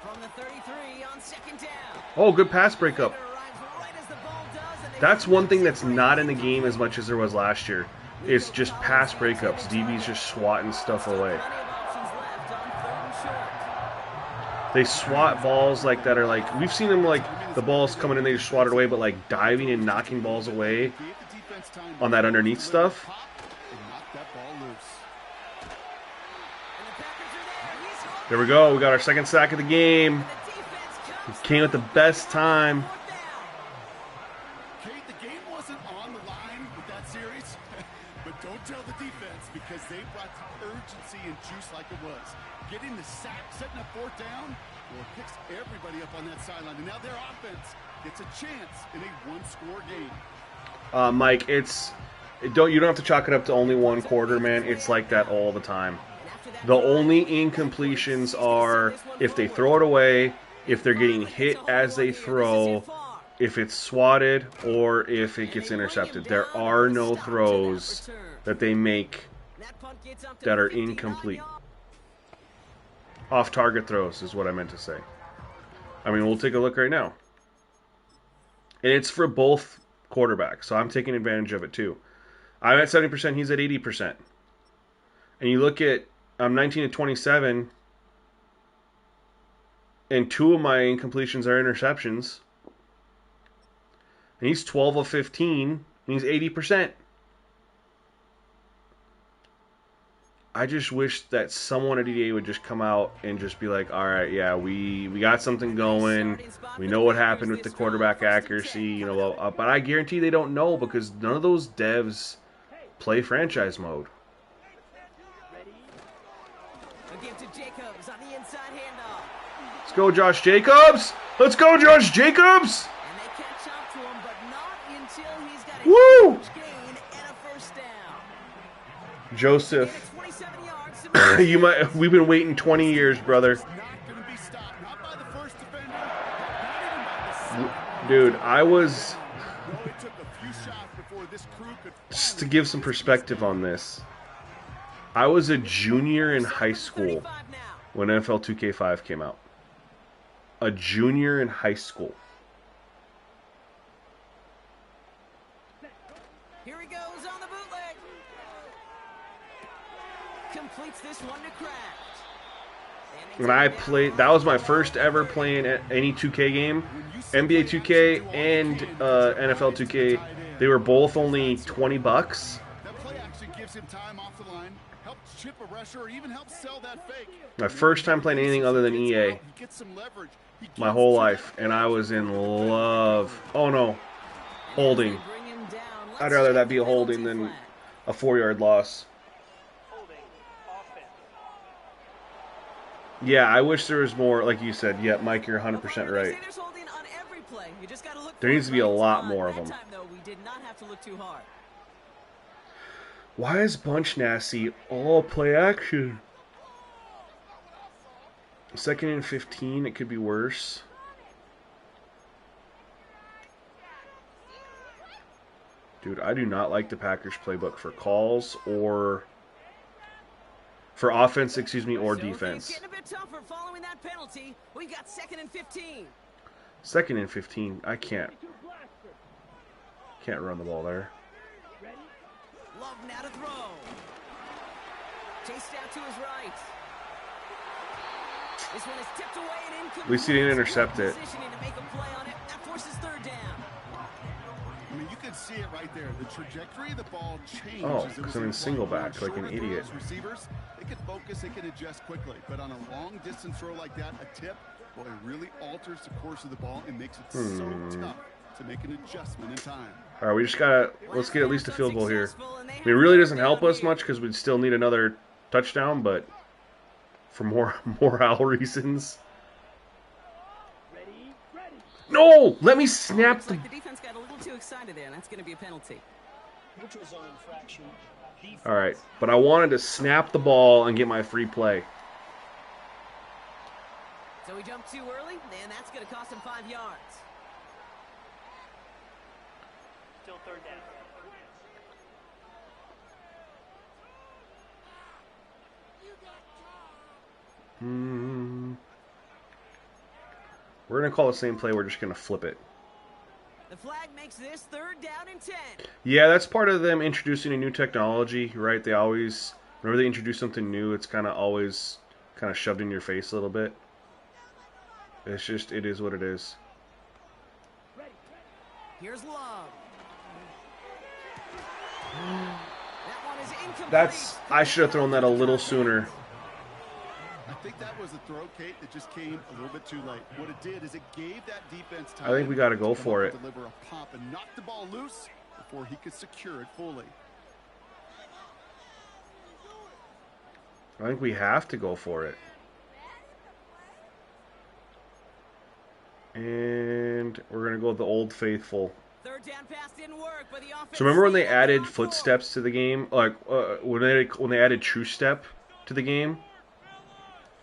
From the 33 on second down. Oh, good pass breakup. That's one thing that's not in the game as much as there was last year. It's just pass breakups. DB's just swatting stuff away. They swat balls like that are like, we've seen them like the balls coming in, they just swat it away, but like diving and knocking balls away on that underneath stuff. There we go. We got our second sack of the game. We came at the best time. Okay, the game wasn't on the line with that series, but don't tell the defense because they brought the urgency and juice like it was. Getting the sack, setting up fourth down, well, it picks everybody up on that sideline. And now their offense gets a chance in a one-score game. Mike, you don't have to chalk it up to only one quarter, man. It's like that all the time. The only incompletions are if they throw it away, if they're getting hit as they throw, if it's swatted, or if it gets intercepted. There are no throws that they make that are incomplete. Off-target throws is what I meant to say. I mean, we'll take a look right now. And it's for both quarterbacks, so I'm taking advantage of it too. I'm at 70%, he's at 80%. And you look at, I'm 19 to 27, and 2 of my incompletions are interceptions. And he's 12 of 15, and he's 80%. I just wish that someone at EA would just come out and just be like, all right, yeah, we got something going. We know what happened with the quarterback accuracy, you know, but I guarantee they don't know because none of those devs play franchise mode. Let's go, Josh Jacobs! Let's go, Josh Jacobs! And they catch up to him, but not until he's got a Woo! huge gain and a first down. Joseph, And a 27 yards. you might. We've been waiting 20 years, brother. Not going to be stopped. Not by the first defender. Not even by the second. Dude, I was. No, it took a few shots before this crew could Just to give some perspective on this, I was a junior in high school when NFL 2K5 came out. A junior in high school. Here he goes on the bootleg. Completes this one to Kraft. When I played, that was my first ever playing any 2K game. NBA 2K and NFL 2K, they were both only $20. That play actually gives him time off the line, helps chip a rusher, or even helps sell that fake. My first time playing anything other than EA. He gets some leverage. My whole life, and I was in love. Oh no, holding. I'd rather that be a holding than a 4-yard loss. Yeah, I wish there was more, like you said. Yeah, Mike, you're 100% right. There needs to be a lot more of them. Why is Bunch Nasty all play action? 2nd and 15, it could be worse. Dude, I do not like the Packers playbook for calls or for offense, or defense. Getting a bit tougher following that penalty. We've got 2nd and 15. 2nd and 15, I can't run the ball there. Love now to throw. Chased out to his right. This one is tipped away and incomplete. At least he didn't intercept it. Positioning to make a play on it. That forces 3rd down. I mean, you can see it right there. The trajectory of the ball changes. Oh, because I'm in single back like an idiot. Receivers, they can focus, they can adjust quickly. But on a long distance throw like that, a tip, well, it really alters the course of the ball and makes it so tough to make an adjustment in time. All right, we just gotta, let's get at least a field goal here. I mean, it really doesn't help us much because we'd still need another touchdown, but for more morale reasons. No! Let me snap the... The defense got a little too excited there, and that's going to be a penalty. All right, but I wanted to snap the ball and get my free play. So he jumped too early, and that's going to cost him 5 yards. Still 3rd down. We're going to call the same play. We're just going to flip it. The flag makes this 3rd down and 10. Yeah, that's part of them introducing a new technology, right? They always, whenever they introduce something new, it's kind of always kind of shoved in your face a little bit. It's just, it is what it is. Here's Love. That one is incomplete. That's, I should have thrown that a little sooner. I think that was a throw, Kate, that just came a little bit too late. What it did is it gave that defense time. I think we got to go for it. Deliver a pop and knock the ball loose before he could secure it fully. I think we have to go for it. And we're going to go with the Old Faithful. 3rd down pass didn't work, but the offense. So remember when they added footsteps to the game? Like when they added True Step to the game?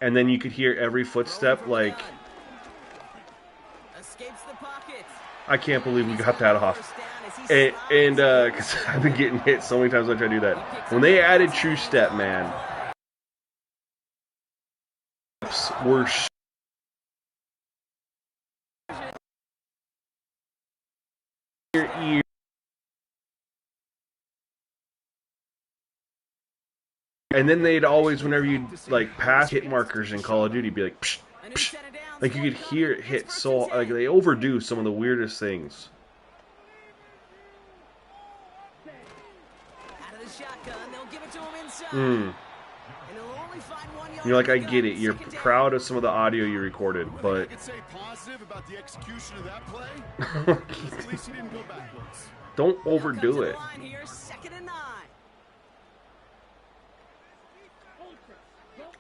And then you could hear every footstep, like... Escapes the pocket. I can't believe we got that off. And because I've been getting hit so many times when I try to do that. When they added True Step, man, were your ear. And then they'd always, whenever you like pass hit markers in Call of Duty, be like, psh, psh. Like you could hear it hit so, like they overdo some of the weirdest things. Out of the shotgun, they'll give it to him inside. only find 1 yard. You're like, to I go. get it. You're Second down. proud of some of the audio you recorded, One thing but I could say positive about the execution of that play is at least he didn't go backwards. don't They'll come to overdo the it. line here, 2nd and 9.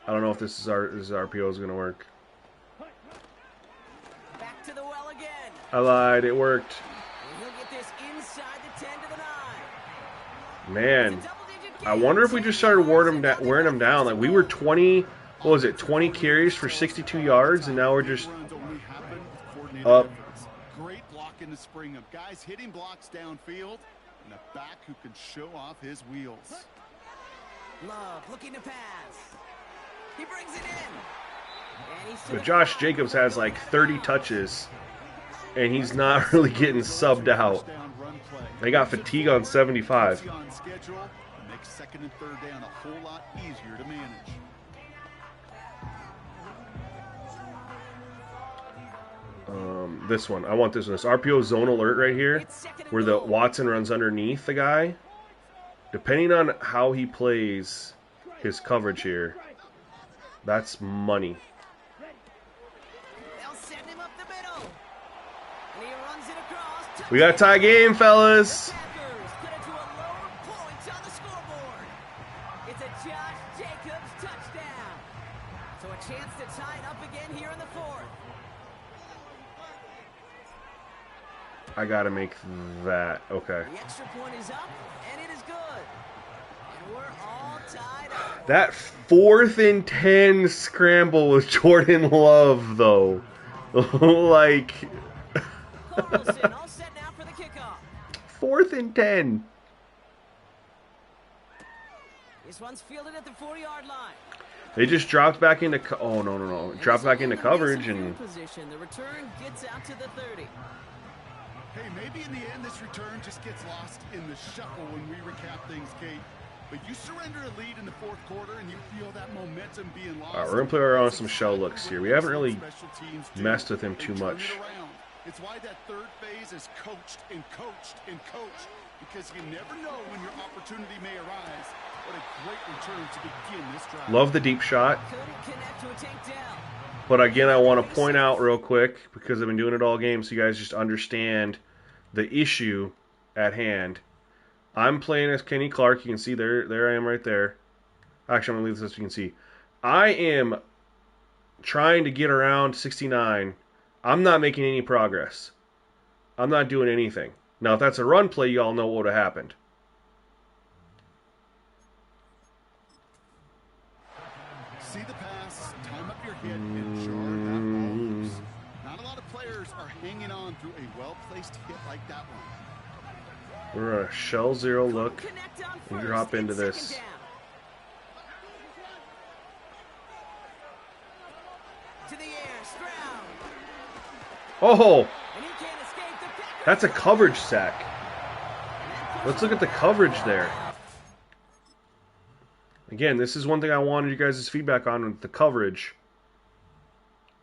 I don't know if this RPO is going to work. Back to the well again. I lied. It worked. And he'll get this inside the 10 to the 9. Man, It's a double-digit I gain. wonder if we just started wearing them down. Like, we were 20, what was it, 20 carries for 62 yards, and now we're just Runs only happen with coordinated up. efforts. Great block in the spring of guys hitting blocks downfield and a back who can show off his wheels. Love looking to pass. He brings it in. And he's to But the Josh 5. Jacobs has like 30 touches, and he's not really getting subbed out. Touchdown run play. They got fatigue on 75. Easy on schedule, and makes 2nd and 3rd down a whole lot easier to manage. This one. I want this one. This RPO zone alert right here, It's 2nd and where the goal. Watson runs underneath the guy. Depending on how he plays his coverage here, that's money. They'll send him up the middle. And he runs it across. We got a tie game, fellas. Packers put it to a lower point on the scoreboard. It's a Josh Jacobs touchdown. So a chance to tie it up again here in the 4th. I gotta make that. Okay. The extra point is up, and it is good. And we're all tied up. That 4th and 10 scramble with Jordan Love, though. Like, Carlson all set now for the kickoff. 4th and 10. This one's fielded at the 40-yard line. They just dropped back into. Oh, no. And Dropped this back will into leave coverage, them in and field position. The return gets out to the 30. Hey, maybe in the end this return just gets lost in the shuffle when we recap things, Kate. But you surrender a lead in the 4th quarter and you feel that momentum being lost. all right, we're gonna play around some shell looks here. We haven't really messed with him too much. It's why that 3rd phase is coached and coached and coached, because you never know when your opportunity may arise. What a great return to begin this drive. Love the deep shot. Couldn't connect to a takedown. But again, I want to point out real quick, because I've been doing it all game, so you guys just understand the issue at hand. I'm playing as Kenny Clark. You can see there I am right there. Actually, I'm going to leave this so you can see. I am trying to get around 69. I'm not making any progress. I'm not doing anything. Now, if that's a run play, you all know what would have happened. See the pass, time up your hit, and jar that ball loose. Not a lot of players are hanging on through a well-placed hit like that one. We're a shell zero look. Connect on and first drop into and 2nd this. down. To the air, Stroud. Oh, And he can't escape the Packers. that's a coverage sack. Let's look at the coverage there. Again, this is one thing I wanted you guys' feedback on with the coverage.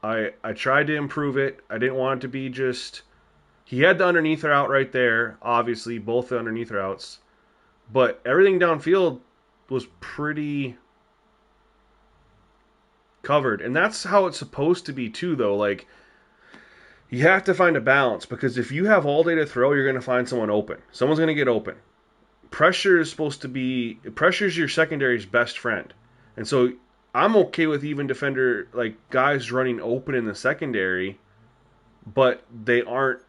I tried to improve it. I didn't want it to be just... He had the underneath route right there, obviously, both the underneath routes. But everything downfield was pretty covered. And that's how it's supposed to be too, though. Like, you have to find a balance, because if you have all day to throw, you're going to find someone open. Someone's going to get open. Pressure is your secondary's best friend. And so I'm okay with even defender, like guys running open in the secondary, but they aren't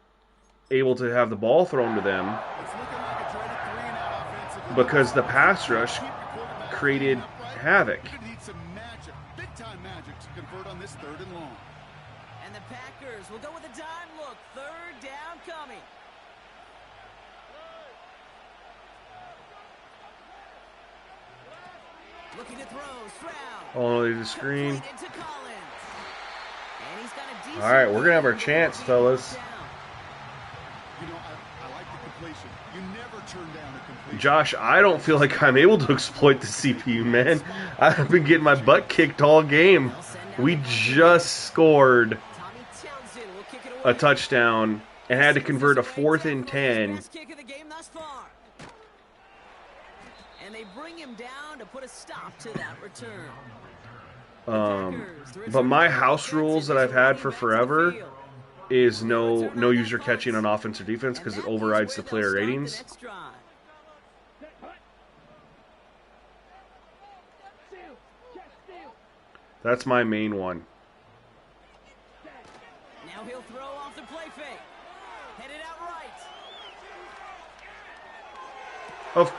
able to have the ball thrown to them It's looking like a dreaded 3-and-out offensive. because the pass rush created havoc. You're gonna need some magic, big-time magic, to convert on this 3rd and long. And the Packers will go with a dime look. 3rd down coming. Looking to throw, Stroud. Oh, there's a screen. Complete into Collins. And he's got a decent All right, we're gonna have our lead. chance, fellas. You know, I like the completion. You never turn down a completion. Josh, I don't feel like I'm able to exploit the CPU, man. I've been getting my butt kicked all game. We just scored Tommy Townsend will kick it a away. touchdown and had to convert a 4th and 10. Best kick of the game thus far. And they bring him down to put a stop to that return. But my house rules that I've had for forever is no user catching on offense or defense because it overrides the player ratings. That's my main one. Now he'll throw off the play fake. Headed out right. Of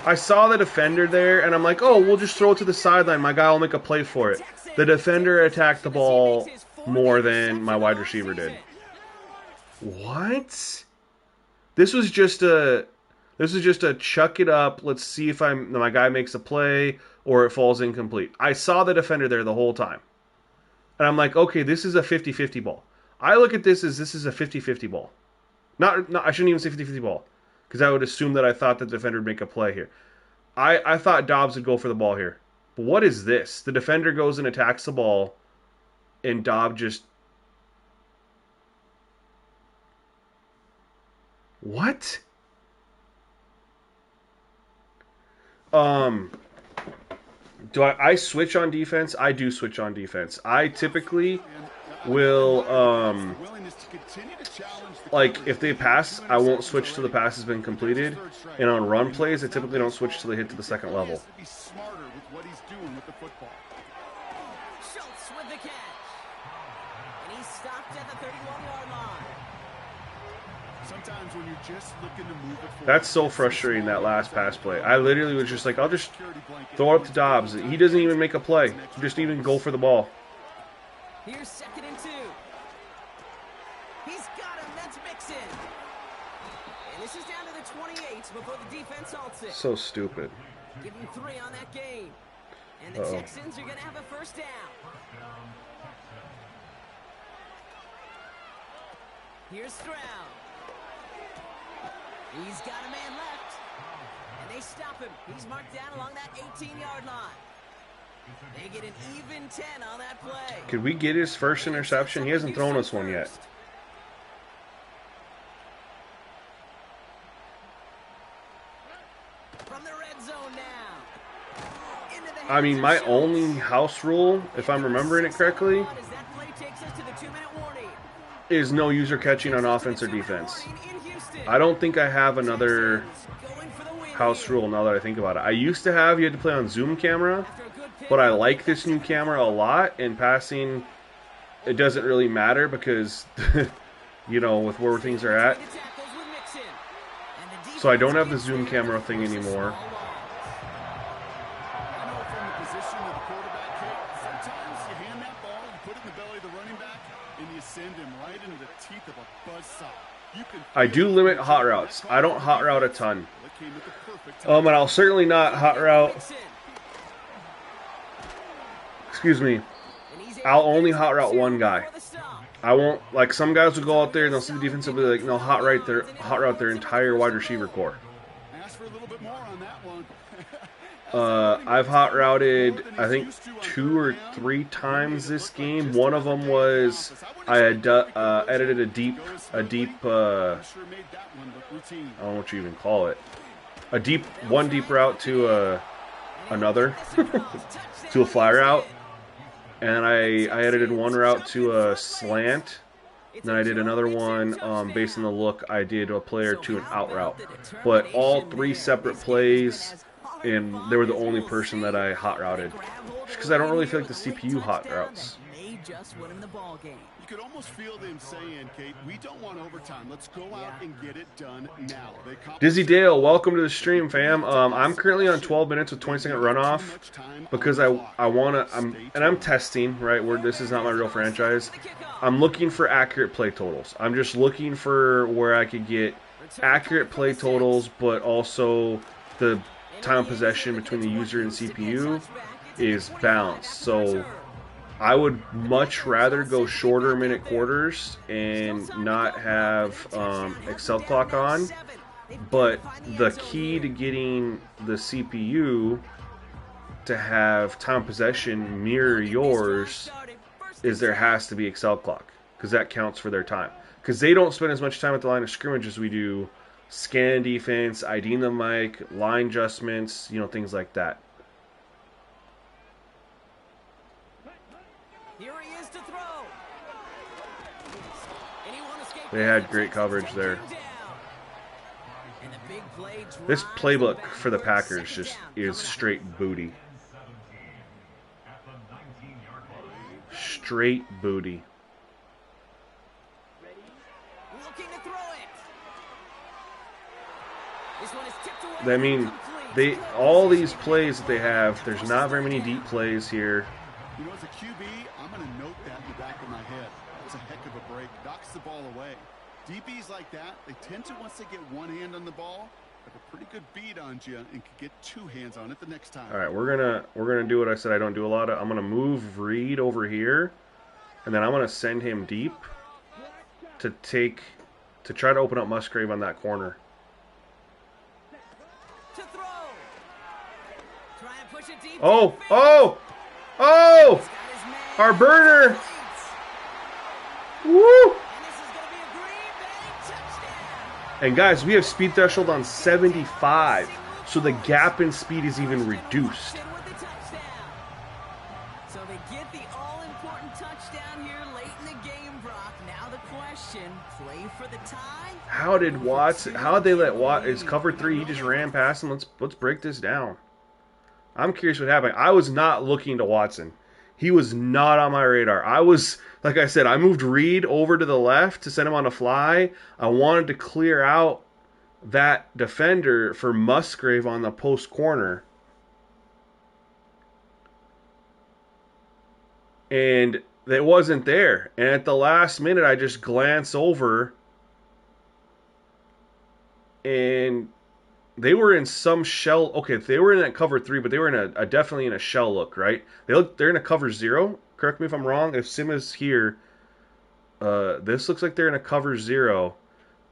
I saw the defender there, and I'm like, oh, we'll just throw it to the sideline. My guy will make a play for it. The defender attacked the ball more than my wide receiver did. What? This was just a chuck it up. Let's see if my guy makes a play or it falls incomplete. I saw the defender there the whole time. And I'm like, okay, this is a 50-50 ball. I look at this as this is a 50-50 ball. Not I shouldn't even say 50-50 ball, because I would assume that I thought the defender would make a play here. I thought Dobbs would go for the ball here. But what is this? The defender goes and attacks the ball, and Dobbs just... What? Do I switch on defense? I do switch on defense. I typically will, like, if they pass, I won't switch till the pass has been completed. And on run plays, I typically don't switch till they hit to the second level. Schultz with the catch. And he's stopped at the 31-yard line. Sometimes when you're just looking to move it forward. That's so frustrating, that last pass play. I literally was just like, I'll just throw it up to Dobbs. He doesn't even make a play. He just even go for the ball. Here's 2nd and 2. He's got him. That's Mixon. And this is down to the 28 before the defense halts it. So stupid. Give him 3 on that game. And the Texans are going to have a first down. Here's Stroud. He's got a man left. And they stop him. He's marked down along that 18-yard line. They get an even 10 on that play. Could we get his first interception? He hasn't thrown us one yet. From the red zone now. I mean, my only house rule, if I'm remembering it correctly, is no user catching on offense or defense. I don't think I have another house rule now that I think about it. I used to have, you had to play on Zoom camera, but I like this new camera a lot, and passing, it doesn't really matter because, you know, with where things are at. So I don't have the Zoom camera thing anymore. I do limit hot routes. I don't hot route a ton. And I'll certainly not hot route. Excuse me. I'll only hot route one guy. I won't, like, some guys will go out there and they'll see the defense and be like, no, hot route their entire wide receiver core. I've hot routed, I think, 2 or 3 times this game. One of them was I had edited a deep, I don't know what you even call it, one deep route to another, to a fly route, and I edited one route to a slant. Then I did another one based on the look. I did a player to an out route, but all 3 separate plays. And they were the only person that I hot routed. Just because I don't really feel like the CPU hot routes. You could almost feel them saying, Kate, we don't want overtime. Let's go out and get it done now. Dizzy Dale, welcome to the stream, fam. I'm currently on 12 minutes with 20-second runoff because I'm testing, right, where this is not my real franchise. I'm looking for accurate play totals. I'm just looking for where I could get accurate play totals, but also the time possession between the user and CPU is balanced. So I would much rather go shorter minute quarters and not have Excel clock on. But the key to getting the CPU to have time possession mirror yours is there has to be Excel clock, because that counts for their time. Because they don't spend as much time at the line of scrimmage as we do scan defense, IDing the mic, line adjustments, you know, things like that. Here he is to throw. And he won't escape. They had great coverage there. And the big play This drives playbook them for the backward. Packers Second just down is coming up. straight booty. Straight booty. Looking to throw it. This one is tipped away. I mean, Incomplete. all these plays that they have, there's not very many deep plays here. You know, as a QB, I'm going to note that in the back of my head. That's a heck of a break. Knocks the ball away. DBs like that, they tend to, once they get one hand on the ball, have a pretty good beat on you and can get two hands on it the next time. All right, we're gonna do what I said I don't do a lot of. I'm gonna move Reed over here, and then I'm gonna send him deep to try to open up Musgrave on that corner. To throw. Try and push it deep. Oh, downfield. oh, He's oh! got his man. Our burner! Woo! And this is going to be a Green Bay touchdown. And guys, we have speed threshold on 75, so the gap in speed is even reduced. With the touchdown. So they get the all-important touchdown here late in the game, Brock. Now the question, play for the tie? How did they let Watts, it's cover 3, he just ran past him. Let's break this down. I'm curious what happened. I was not looking to Watson. He was not on my radar. I was, like I said, I moved Reed over to the left to send him on a fly. I wanted to clear out that defender for Musgrave on the post corner. And it wasn't there. And at the last minute, I just glance over, and they were in some shell. Okay, they were in that cover 3, but they were in a definitely in a shell look, right? They're in a cover 0. Correct me if I'm wrong. If Sim is here, this looks like they're in a cover 0,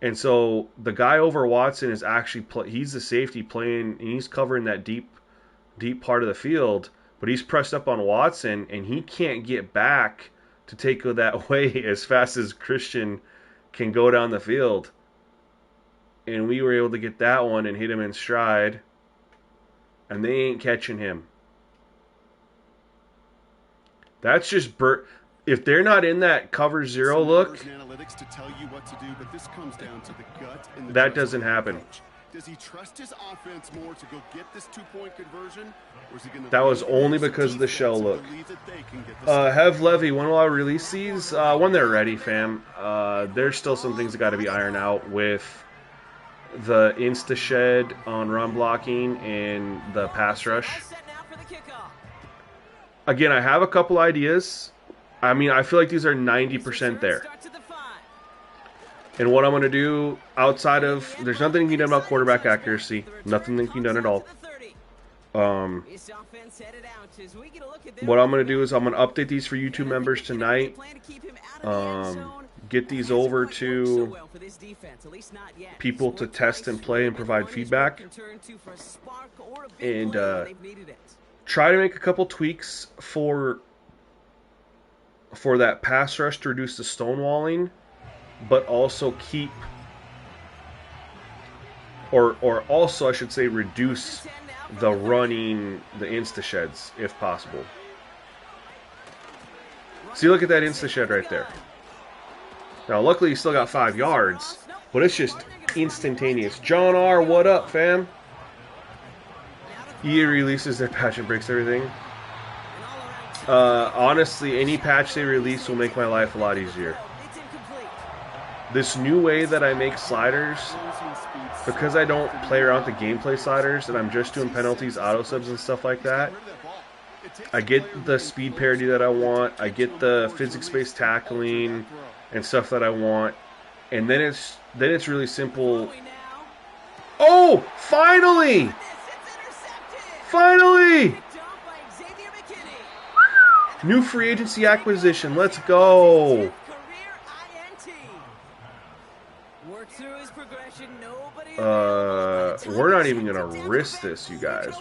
and so the guy over Watson is actually he's the safety playing, and he's covering that deep part of the field, but he's pressed up on Watson, and he can't get back to take that away as fast as Christian can go down the field. And we were able to get that one and hit him in stride. And they ain't catching him. That's just if they're not in that cover 0 look, Analytics to tell you what to do, but this comes down to the gut and the that trust doesn't of the happen. coach. Does he trust his offense more to go get this 2-point conversion? Or is he gonna that was leave it only to the because of the defense shell and look. believe that they can get the Hev Levy, when will I release these? When they're ready, fam. There's still some things that got to be ironed out with the insta shed on run blocking and the pass rush. Set now for the kickoff. Again, I have a couple ideas. I mean, I feel like these are 90% there. Starts at the 5. And what I'm going to do outside of, there's nothing you can do about quarterback accuracy. Nothing that can be done at all. This offense headed out as we get a look at What I'm going to do is I'm going to update these for YouTube members tonight. Get these over to people to test and play and provide feedback. And try to make a couple tweaks for that pass rush to reduce the stonewalling, but also keep, or also I should say reduce the running, the insta sheds if possible. See, look at that insta shed right there. Now, luckily, he still got 5 yards, but it's just instantaneous. John R., what up, fam? EA releases their patch and breaks everything. Honestly, any patch they release will make my life a lot easier. This new way that I make sliders, because I don't play around with the gameplay sliders, and I'm just doing penalties, auto subs, and stuff like that, I get the speed parity that I want, I get the physics-based tackling, and stuff that I want, and then it's really simple. Oh, finally! Finally! New free agency acquisition. Let's go. We're not even gonna risk this, you guys.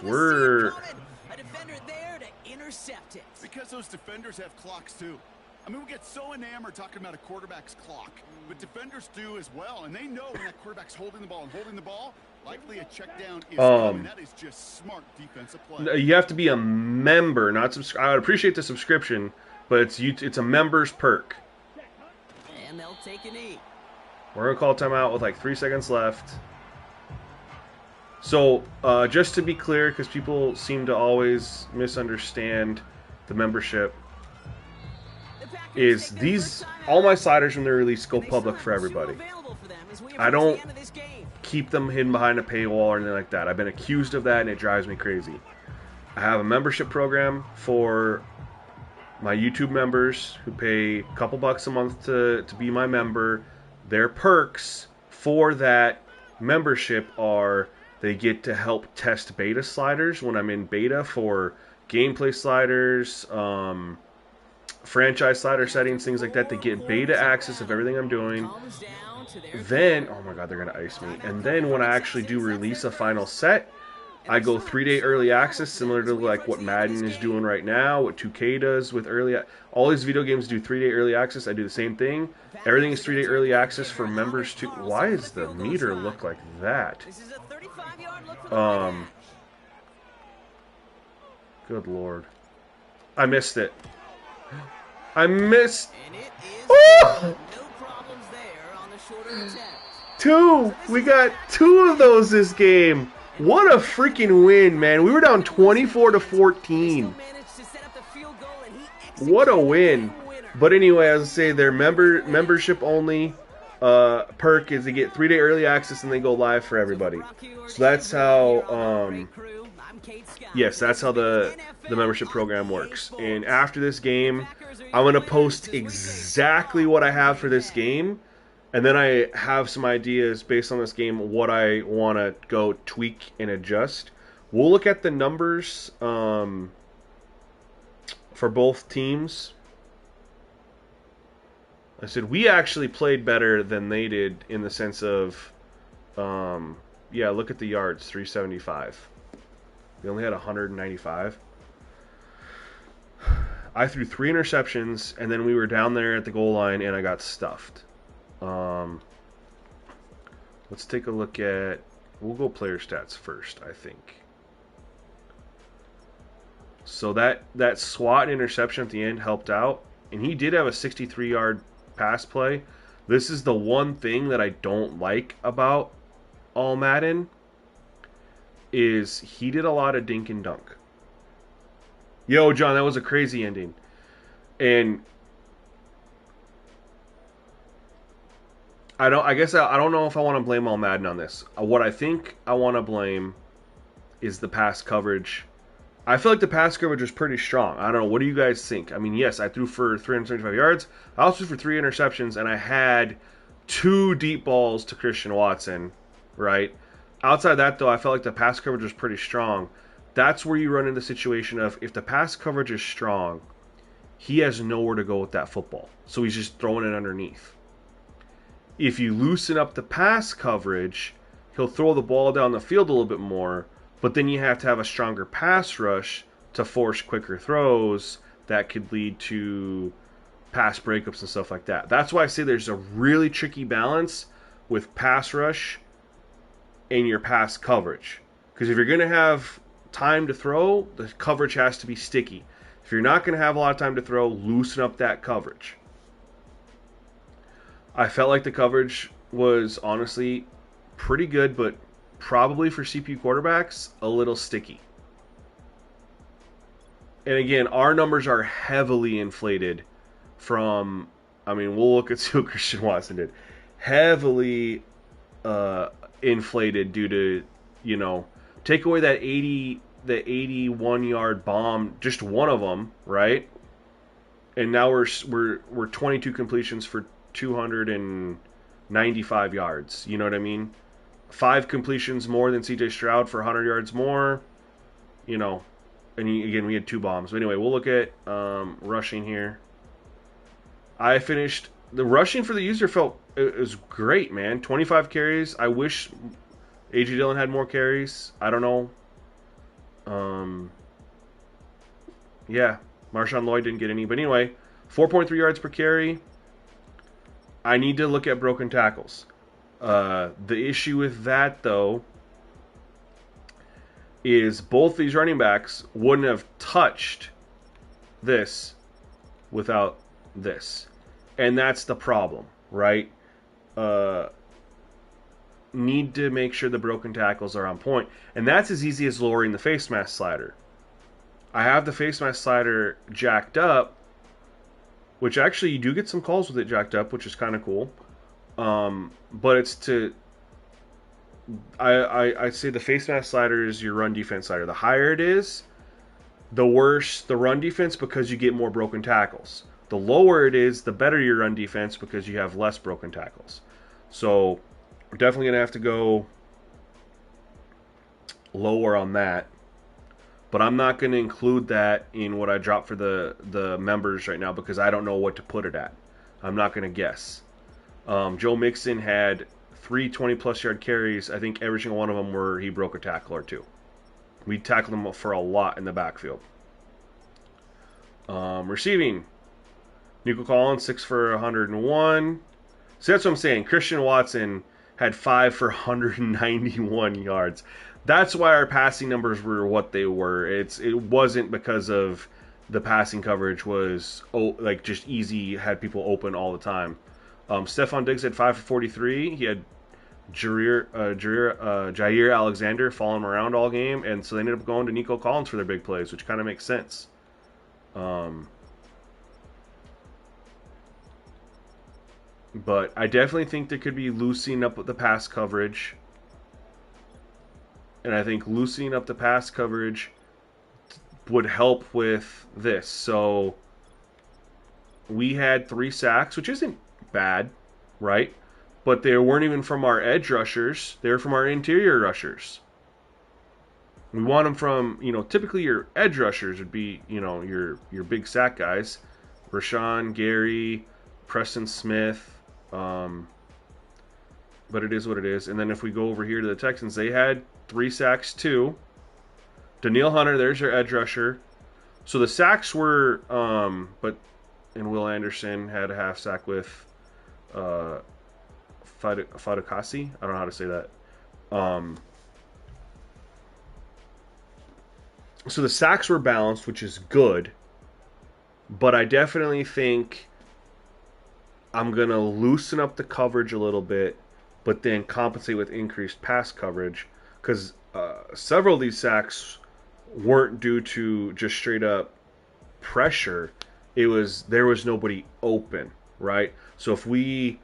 Because those defenders have clocks too. I mean, we get so enamored talking about a quarterback's clock, but defenders do as well, and they know when that quarterback's holding the ball, likely a check down is coming. That is just smart defensive play. You have to be a member, not subscribe. I would appreciate the subscription, but it's a member's perk. And they'll take a knee. We're going to call timeout with like 3 seconds left. So, just to be clear, because people seem to always misunderstand the membership, is all my sliders when they're released go public for everybody. I don't keep them hidden behind a paywall or anything like that. I've been accused of that and it drives me crazy. I have a membership program for my YouTube members who pay a couple bucks a month to be my member. Their perks for that membership are they get to help test beta sliders when I'm in beta for gameplay sliders, franchise slider settings, things like that. They get beta access of everything I'm doing. Then, oh my god, they're going to ice me. And then when I actually do release a final set, I go 3-day early access, similar to like what Madden is doing right now, what 2K does with all these video games do 3-day early access. I do the same thing. Everything is 3-day early access for members too. Why does the meter look like that? Good lord. I missed it. I missed. Oh! Two! We got 2 of those this game. What a freaking win, man. We were down 24-14. What a win. But anyway, as I say, their membership only perk is they get 3-day early access and they go live for everybody. So that's how, yes, that's how the membership program works. And after this game, I'm going to post exactly what I have for this game. And then I have some ideas based on this game, what I want to go tweak and adjust. We'll look at the numbers for both teams. I said we actually played better than they did in the sense of, yeah, look at the yards, 375. We only had 195. I threw 3 interceptions, and then we were down there at the goal line, and I got stuffed. Let's take a look at, we'll go player stats first, I think. So that swat interception at the end helped out, and he did have a 63-yard pass play. This is the one thing that I don't like about All-Madden, is he did a lot of dink and dunk. Yo, John, that was a crazy ending. And I don't know if I want to blame All-Madden on this. What I think I want to blame is the pass coverage. I feel like the pass coverage was pretty strong. I don't know. What do you guys think? I mean, yes, I threw for 375 yards. I also threw for 3 interceptions, and I had 2 deep balls to Christian Watson, right? Outside that, though, I felt like the pass coverage was pretty strong. That's where you run into the situation of, if the pass coverage is strong, he has nowhere to go with that football. So he's just throwing it underneath. If you loosen up the pass coverage, he'll throw the ball down the field a little bit more, but then you have to have a stronger pass rush to force quicker throws that could lead to pass breakups and stuff like that. That's why I say there's a really tricky balance with pass rush and your pass coverage. Because if you're going to have time to throw, the coverage has to be sticky. If you're not going to have a lot of time to throw, loosen up that coverage. I felt like the coverage was honestly pretty good, but probably for CPU quarterbacks, a little sticky. And again, our numbers are heavily inflated from, I mean, we'll look at what Christian Watson did. Heavily inflated due to, you know, take away that 81-yard bomb, just one of them, right? And now we're 22 completions for 295 yards. You know what I mean? 5 completions more than CJ Stroud for 100 yards more. You know, and again, we had 2 bombs. But anyway, we'll look at rushing here. I finished the rushing for the user it was great, man. 25 carries. I wish A.J. Dillon had more carries. I don't know. Yeah, Marshawn Lloyd didn't get any. But anyway, 4.3 yards per carry. I need to look at broken tackles. The issue with that, though, is both these running backs wouldn't have touched this without this. And that's the problem, right? Need to make sure the broken tackles are on point. And that's as easy as lowering the face mask slider. I have the face mask slider jacked up, which actually you do get some calls with it jacked up, which is kind of cool. But it's to... I'd say the face mask slider is your run defense slider. The higher it is, the worse the run defense because you get more broken tackles. The lower it is, the better your run defense because you have less broken tackles. So we're definitely going to have to go lower on that. But I'm not going to include that in what I drop for the members right now because I don't know what to put it at. I'm not going to guess. Joe Mixon had 3 20-plus yard carries. I think every single one of them were he broke a tackle or two. We tackled him for a lot in the backfield. Receiving, Nico Collins, 6 for 101. So that's what I'm saying. Christian Watson had 5 for 191 yards. That's why our passing numbers were what they were. It wasn't because of the passing coverage was like just easy, had people open all the time. Stephon Diggs had 5 for 43. He had Jair Alexander following him around all game, and so they ended up going to Nico Collins for their big plays, which kind of makes sense. But I definitely think there could be loosening up the pass coverage. And I think loosening up the pass coverage would help with this. So we had 3 sacks, which isn't bad, right? But they weren't even from our edge rushers. They were from our interior rushers. We want them from, typically your edge rushers would be, your big sack guys. Rashawn, Gary, Preston Smith. But it is what it is. And then if we go over here to the Texans, they had 3 sacks too. Danielle Hunter, there's your edge rusher. So the sacks were, and Will Anderson had a half sack with Fadukasi. I don't know how to say that. So the sacks were balanced, which is good. But I definitely think I'm going to loosen up the coverage a little bit, but then compensate with increased pass coverage. Because several of these sacks weren't due to just straight up pressure. There was nobody open, right? So if we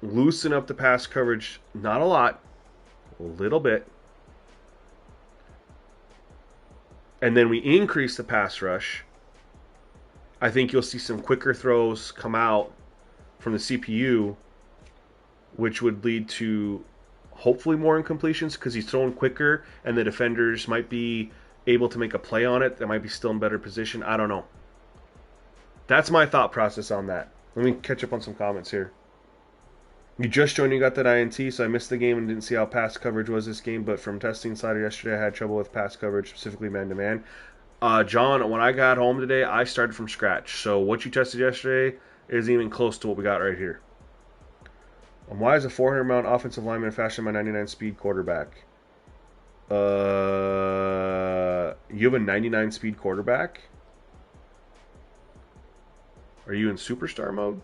loosen up the pass coverage, not a lot, a little bit, and then we increase the pass rush, I think you'll see some quicker throws come out from the CPU, which would lead to hopefully more incompletions because he's throwing quicker and the defenders might be able to make a play on it. They might be still in better position. I don't know. That's my thought process on that. Let me catch up on some comments here. You just joined, you got that INT, so I missed the game and didn't see how pass coverage was this game, but from testing Slider yesterday, I had trouble with pass coverage, specifically man-to-man. John, when I got home today, I started from scratch. So what you tested yesterday isn't even close to what we got right here. Why is a 400-pound offensive lineman faster than my 99-speed quarterback? You have a 99-speed quarterback? Are you in superstar mode?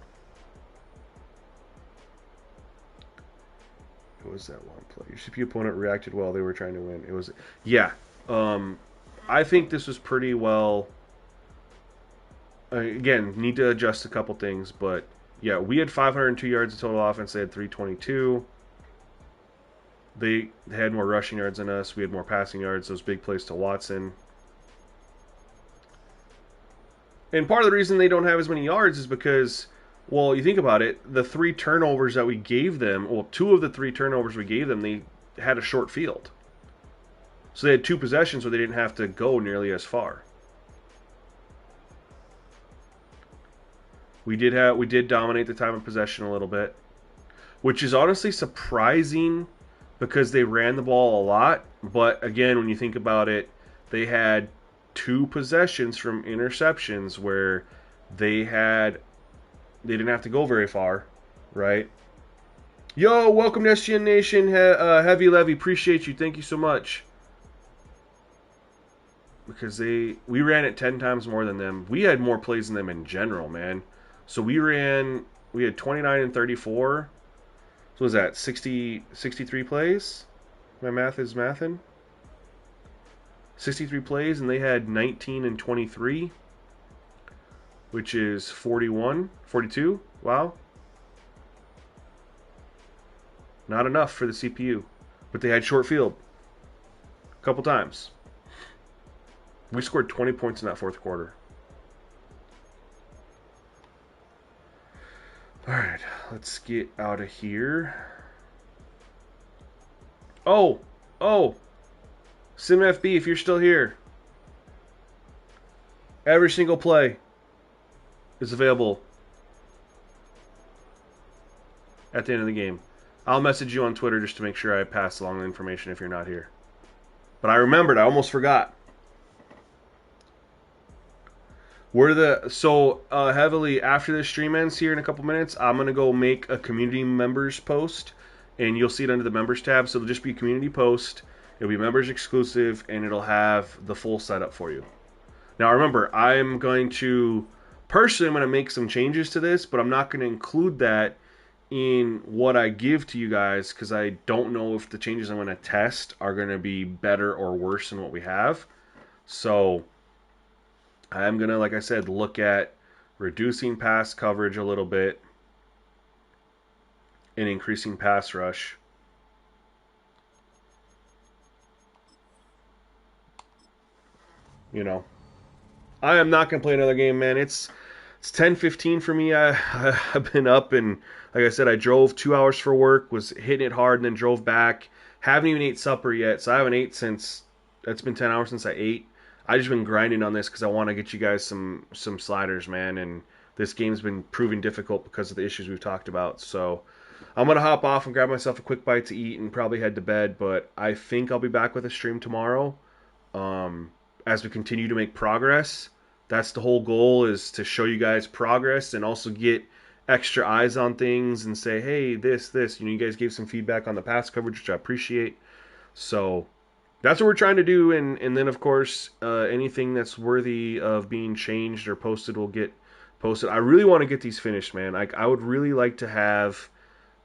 What was that one play? Your CPU opponent reacted well. They were trying to win. It was, yeah. I think this was pretty well. Again, need to adjust a couple things, but yeah, we had 502 yards of total offense. They had 322. They had more rushing yards than us. We had more passing yards. Those big plays to Watson. And part of the reason they don't have as many yards is because, well, you think about it, the 3 turnovers that we gave them, well, 2 of the 3 turnovers we gave them, they had a short field. So they had 2 possessions where they didn't have to go nearly as far. We did dominate the time of possession a little bit, which is honestly surprising because they ran the ball a lot. But again, when you think about it, they had 2 possessions from interceptions where they didn't have to go very far, right? Yo, welcome to SGN Nation, Heavy Levy, appreciate you, thank you so much. Because we ran it 10 times more than them. We had more plays than them in general, man. So we had 29 and 34. So what was that 63 plays? My math is mathing. 63 plays, and they had 19 and 23, which is 42. Wow. Not enough for the CPU. But they had short field a couple times. We scored 20 points in that fourth quarter. All right, let's get out of here. Oh, SimFB, if you're still here, every single play is available at the end of the game. I'll message you on Twitter just to make sure I pass along the information if you're not here. But I remembered, I almost forgot. Heavily after this stream ends here in a couple minutes, I'm gonna go make a community members post, and you'll see it under the members tab. So it'll just be a community post. It'll be members exclusive, and it'll have the full setup for you. Now remember, I'm going to make some changes to this, but I'm not going to include that in what I give to you guys because I don't know if the changes I'm going to test are going to be better or worse than what we have. So I'm going to, like I said, look at reducing pass coverage a little bit and increasing pass rush. You know, I am not going to play another game, man. It's 10:15 for me. I've been up, and like I said, I drove 2 hours for work, was hitting it hard, and then drove back. Haven't even ate supper yet, so I haven't ate since, it's been 10 hours since I ate. I just been grinding on this because I want to get you guys some sliders, man, and this game's been proving difficult because of the issues we've talked about. So I'm going to hop off and grab myself a quick bite to eat and probably head to bed, but I think I'll be back with a stream tomorrow as we continue to make progress. That's the whole goal, is to show you guys progress and also get extra eyes on things and say, hey, this. You guys gave some feedback on the pass coverage, which I appreciate. So that's what we're trying to do. And then, of course, anything that's worthy of being changed or posted will get posted. I really want to get these finished, man. I would really like to have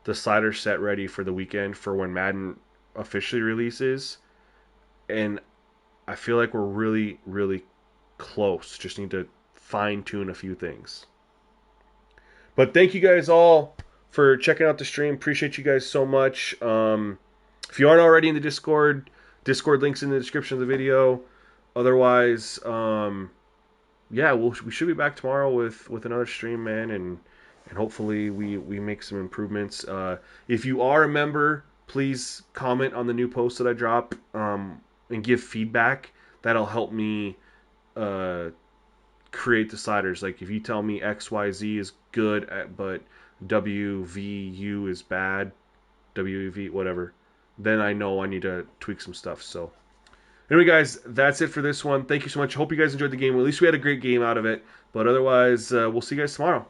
the slider set ready for the weekend for when Madden officially releases. And I feel like we're really, really close. Just need to fine-tune a few things. But thank you guys all for checking out the stream. Appreciate you guys so much. If you aren't already in the Discord link's in the description of the video. Otherwise, we should be back tomorrow with another stream, man, and hopefully we make some improvements. If you are a member, please comment on the new post that I drop and give feedback. That'll help me create the sliders. Like if you tell me XYZ is good but WVU is bad, WV whatever, then I know I need to tweak some stuff. So anyway, guys, that's it for this one. Thank you so much. Hope you guys enjoyed the game. At least we had a great game out of it. But otherwise, we'll see you guys tomorrow.